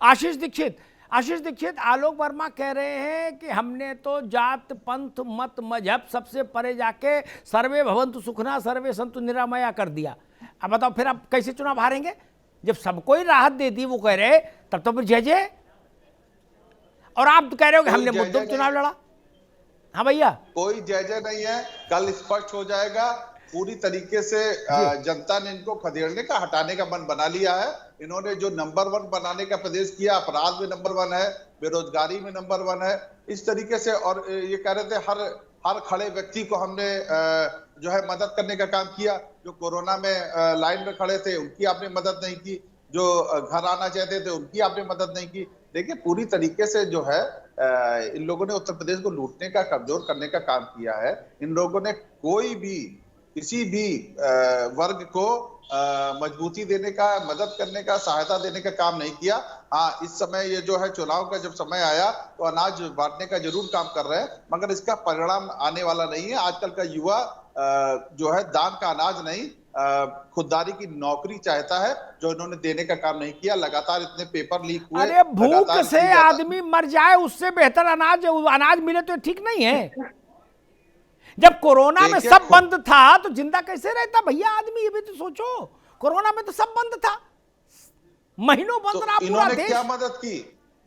आशीष दीक्षित, आलोक वर्मा कह रहे हैं कि हमने तो जात पंथ मत मजहब सबसे परे जाके सर्वे भवन्तु सुखना सर्वे सन्तु निरामया कर दिया। अब बताओ फिर आप कैसे चुनाव हारेंगे जब सबको ही राहत दे दी वो कह रहे, तब तो फिर जय। और आप कह रहे हो कि हमने मुद्दों पर चुनाव लड़ा। हाँ भैया, कोई जय नहीं है, कल स्पष्ट हो जाएगा। पूरी तरीके से जनता ने इनको खदेड़ने का, हटाने का मन बना लिया है। इन्होंने जो नंबर 1 बनाने का प्रदेश किया, अपराध में नंबर 1 है, बेरोजगारी में नंबर 1 है, इस तरीके से। और ये कह रहे थे हर खड़े व्यक्ति को हमने जो है मदद करने का काम किया। जो कोरोना में लाइन में खड़े थे उनकी आपने मदद नहीं की, जो घर आना चाहते थे उनकी आपने मदद नहीं की। देखिए पूरी तरीके से जो है इन लोगों ने उत्तर प्रदेश को लूटने का, कमजोर करने का काम किया है। इन लोगों ने कोई भी किसी भी वर्ग को मजबूती देने का, मदद करने का, सहायता देने का काम नहीं किया। हाँ, इस समय ये जो है चुनाव का जब समय आया तो अनाज बांटने का जरूर काम कर रहे हैं, मगर इसका परिणाम आने वाला नहीं है। आजकल का युवा जो है दान का अनाज नहीं, खुददारी की नौकरी चाहता है, जो इन्होंने देने का काम नहीं किया। लगातार इतने पेपर लीक हुए। अरे भूख से आदमी मर जाए, उससे बेहतर अनाज मिले तो ठीक नहीं है। जब कोरोना में सब बंद था तो जिंदा कैसे रहता भैया आदमी, ये भी तो सोचो। कोरोना में तो सब बंद था, महीनों बंद रहा पूरा देश। इन्होंने क्या मदद की?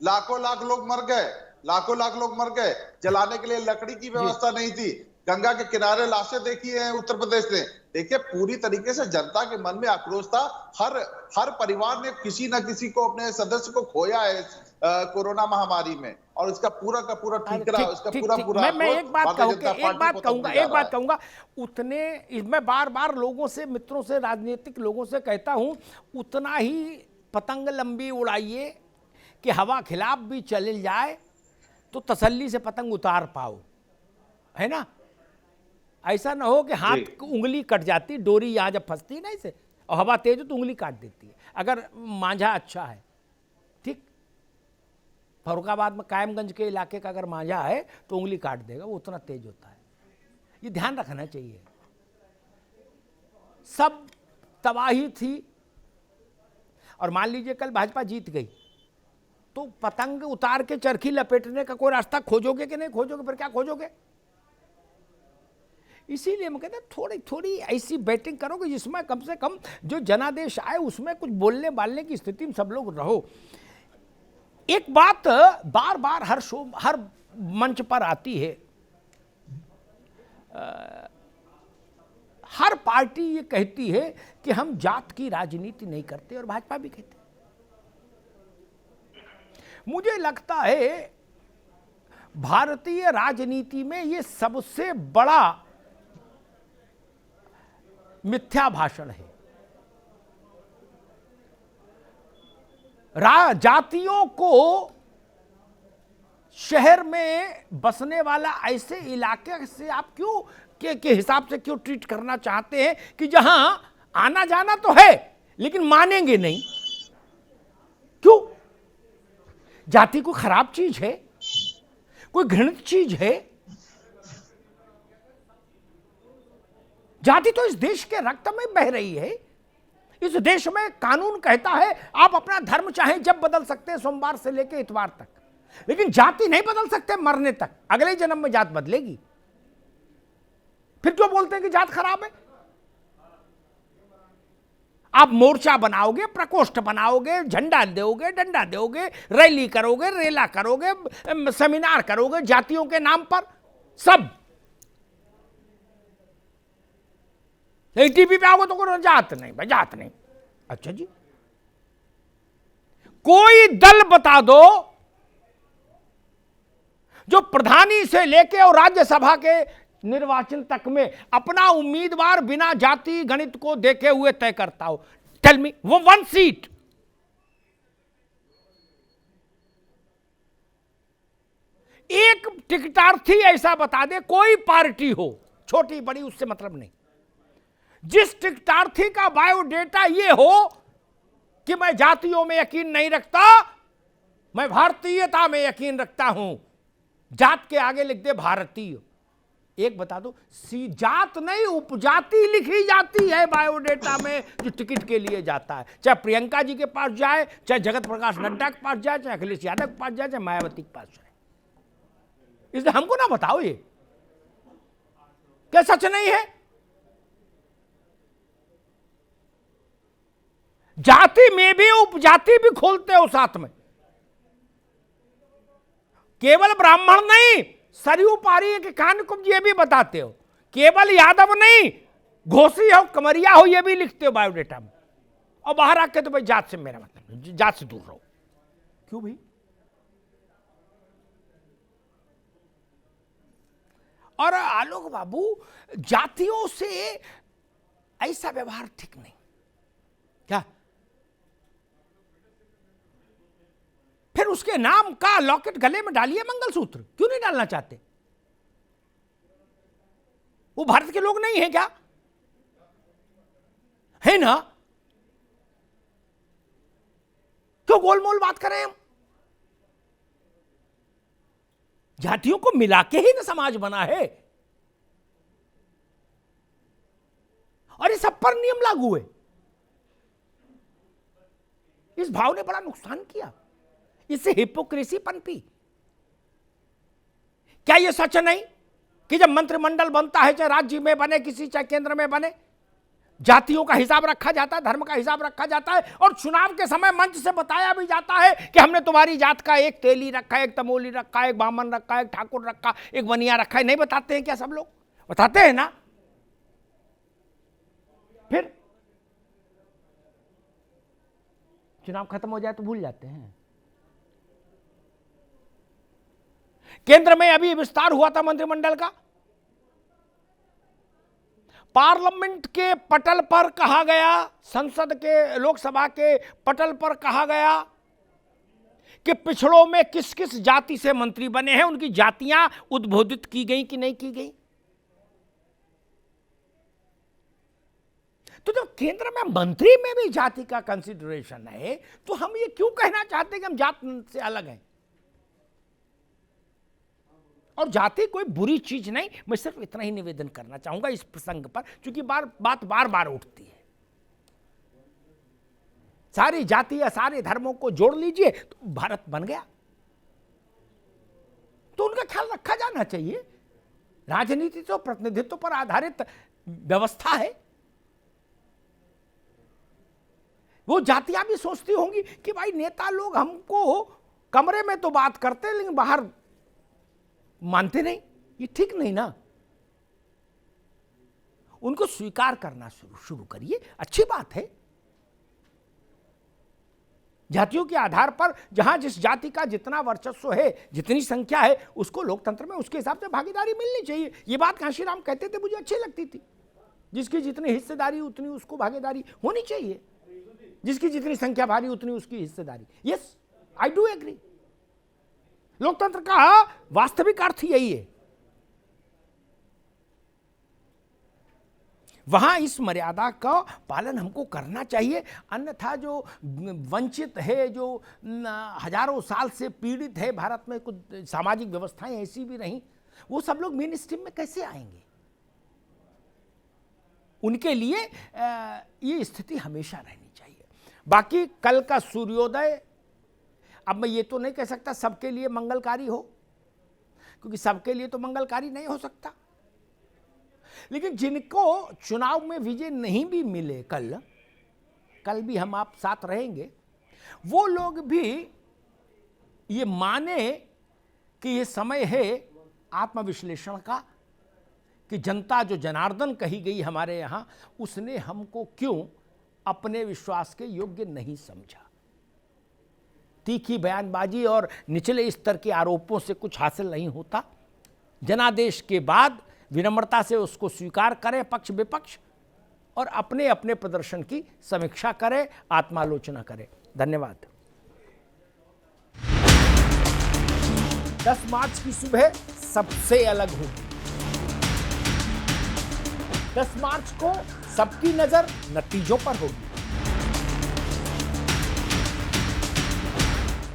लाखों लाख लोग मर गए, लाखों लाख लोग मर गए। जलाने के लिए लकड़ी की व्यवस्था नहीं थी। गंगा के किनारे लाशें देखी हैं उत्तर प्रदेश ने। देखिए पूरी तरीके से जनता के मन में आक्रोश था। हर परिवार ने किसी न किसी को, अपने सदस्य को खोया है कोरोना महामारी में, और इसका पूरा का पूरा ठीकरा, इसका पूरा मैं एक बात कहूंगा उतने, मैं बार बार लोगों से, मित्रों से, राजनीतिक लोगों से कहता हूं, उतना ही पतंग लंबी उड़ाइए कि हवा खिलाफ भी चल जाए तो तसल्ली से पतंग उतार पाओ, है ना? ऐसा ना हो कि हाथ उंगली कट जाती, डोरी यहाँ जब फंसती है ना इसे, और हवा तेज हो तो उंगली काट देती है। अगर मांझा अच्छा है, ठीक, फरुखाबाद में कायमगंज के इलाके का अगर मांझा है तो उंगली काट देगा, वो उतना तेज होता है। ये ध्यान रखना चाहिए। सब तबाही थी और मान लीजिए कल भाजपा जीत गई तो पतंग उतार के चरखी लपेटने का कोई रास्ता खोजोगे कि नहीं खोजोगे? फिर क्या खोजोगे? इसीलिए हम कहते हैं थोड़ी थोड़ी ऐसी बैटिंग करोगे जिसमें कम से कम जो जनादेश आए उसमें कुछ बोलने बालने की स्थिति में सब लोग रहो। एक बात बार बार हर मंच पर आती है, हर पार्टी ये कहती है कि हम जात की राजनीति नहीं करते और भाजपा भी कहते हैं। मुझे लगता है भारतीय राजनीति में ये सबसे बड़ा मिथ्या भाषण है। जातियों को शहर में बसने वाला ऐसे इलाके से आप क्यों के हिसाब से क्यों ट्रीट करना चाहते हैं कि जहां आना जाना तो है लेकिन मानेंगे नहीं? क्यों? जाति कोई खराब चीज है? कोई घृणित चीज है? जाति तो इस देश के रक्त में बह रही है। इस देश में कानून कहता है आप अपना धर्म चाहे जब बदल सकते हैं, सोमवार से लेकर इतवार तक, लेकिन जाति नहीं बदल सकते मरने तक। अगले जन्म में जात बदलेगी। फिर क्यों बोलते हैं कि जात खराब है? आप मोर्चा बनाओगे, प्रकोष्ठ बनाओगे, झंडा दोगे, डंडा दोगे, रैली करोगे, रेला करोगे, सेमिनार करोगे जातियों के नाम पर, सब टीवी पे आओगे तो कोई जात नहीं, भाई जात नहीं। अच्छा जी, कोई दल बता दो जो प्रधानी से लेके और राज्यसभा के निर्वाचन तक में अपना उम्मीदवार बिना जाति गणित को देखे हुए तय करता हो। टेल मी, वो 1 सीट। एक टिकटार्थी ऐसा बता दे, कोई पार्टी हो छोटी बड़ी उससे मतलब नहीं, जिस टिकटार्थी का बायोडेटा ये हो कि मैं जातियों में यकीन नहीं रखता, मैं भारतीयता में यकीन रखता हूं, जात के आगे लिख दे भारतीय। एक बता दो, जात नहीं उपजाति लिखी जाती है बायोडेटा में जो टिकट के लिए जाता है। चाहे प्रियंका जी के पास जाए, चाहे जगत प्रकाश नड्डा के पास जाए, चाहे अखिलेश यादव के पास जाए, चाहे मायावती के पास जाए। इसलिए हमको ना बताओ ये क्या सच नहीं है? जाति में भी उपजाति भी खोलते हो साथ में। केवल ब्राह्मण नहीं, सरयू पारी के कानकुब्ज ये भी बताते हो। केवल यादव नहीं, घोसी हो, कमरिया हो, ये भी लिखते हो बायोडेटा में। और बाहर आके तो भाई जात से मेरा मतलब, जात से दूर रहो। क्यों भाई? और आलोक बाबू, जातियों से ऐसा व्यवहार ठीक नहीं। क्या फिर उसके नाम का लॉकेट गले में डालिए, मंगलसूत्र क्यों नहीं डालना चाहते? वो भारत के लोग नहीं है क्या? है ना? क्यों गोलमोल बात करें हम? जातियों को मिला के ही ना समाज बना है, और ये सब पर नियम लागू है। इस भाव ने बड़ा नुकसान किया, इससे हिपोक्रेसी पनपी। क्या यह सच नहीं कि जब मंत्रिमंडल बनता है, चाहे राज्य में बने किसी, चाहे केंद्र में बने, जातियों का हिसाब रखा जाता है, धर्म का हिसाब रखा जाता है, और चुनाव के समय मंच से बताया भी जाता है कि हमने तुम्हारी जात का एक तेली रखा है, एक तमोली रखा है, एक बामन रखा है, एक ठाकुर रखा, एक बनिया रखा है। नहीं बताते हैं क्या? सब लोग बताते हैं ना। फिर चुनाव खत्म हो जाए तो भूल जाते हैं। केंद्र में अभी विस्तार हुआ था मंत्रिमंडल का, पार्लियामेंट के पटल पर कहा गया, संसद के, लोकसभा के पटल पर कहा गया कि पिछड़ों में किस किस जाति से मंत्री बने हैं, उनकी जातियां उद्बोधित की गई कि नहीं की गई। तो जब केंद्र में मंत्री में भी जाति का कंसिडरेशन है, तो हम ये क्यों कहना चाहते हैं कि हम जात से अलग हैं? और जाति कोई बुरी चीज नहीं। मैं सिर्फ इतना ही निवेदन करना चाहूंगा इस प्रसंग पर, क्योंकि बात बार बार उठती है। सारी जाति या सारे धर्मों को जोड़ लीजिए तो भारत बन गया। तो उनका ख्याल रखा जाना चाहिए। राजनीति तो प्रतिनिधित्व पर आधारित व्यवस्था है। वो जातियां भी सोचती होंगी कि भाई नेता लोग हमको कमरे में तो बात करते हैं लेकिन बाहर मानते नहीं, ये ठीक नहीं ना। उनको स्वीकार करना शुरू करिए, अच्छी बात है। जातियों के आधार पर जहां जिस जाति का जितना वर्चस्व है, जितनी संख्या है, उसको लोकतंत्र में उसके हिसाब से भागीदारी मिलनी चाहिए। ये बात कांशीराम कहते थे, मुझे अच्छी लगती थी। जिसकी जितनी हिस्सेदारी उतनी उसको भागीदारी होनी चाहिए, जिसकी जितनी संख्या भारी उतनी उसकी हिस्सेदारी। Yes, I do agree. लोकतंत्र का वास्तविक अर्थ यही है। वहां इस मर्यादा का पालन हमको करना चाहिए, अन्यथा जो वंचित है, जो हजारों साल से पीड़ित है, भारत में कुछ सामाजिक व्यवस्थाएं ऐसी भी रहीं, वो सब लोग मेन स्ट्रीम में कैसे आएंगे? उनके लिए ये स्थिति हमेशा रहनी चाहिए। बाकी कल का सूर्योदय, अब मैं ये तो नहीं कह सकता सबके लिए मंगलकारी हो, क्योंकि सबके लिए तो मंगलकारी नहीं हो सकता। लेकिन जिनको चुनाव में विजय नहीं भी मिले, कल भी हम आप साथ रहेंगे, वो लोग भी ये माने कि ये समय है आत्मविश्लेषण का, कि जनता जो जनार्दन कही गई हमारे यहाँ, उसने हमको क्यों अपने विश्वास के योग्य नहीं समझा। तीखी बयानबाजी और निचले स्तर के आरोपों से कुछ हासिल नहीं होता। जनादेश के बाद विनम्रता से उसको स्वीकार करें पक्ष विपक्ष, और अपने अपने प्रदर्शन की समीक्षा करें, आत्मालोचना करें। धन्यवाद। 10 मार्च की सुबह सबसे अलग होगी। 10 मार्च को सबकी नजर नतीजों पर होगी।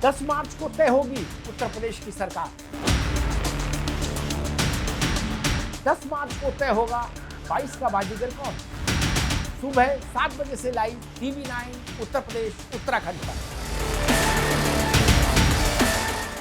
10 मार्च को तय होगी उत्तर प्रदेश की सरकार। 10 मार्च को तय होगा 22 का बाजीगर कौन। सुबह 7 बजे से लाइव TV9 उत्तर प्रदेश उत्तराखंड पर।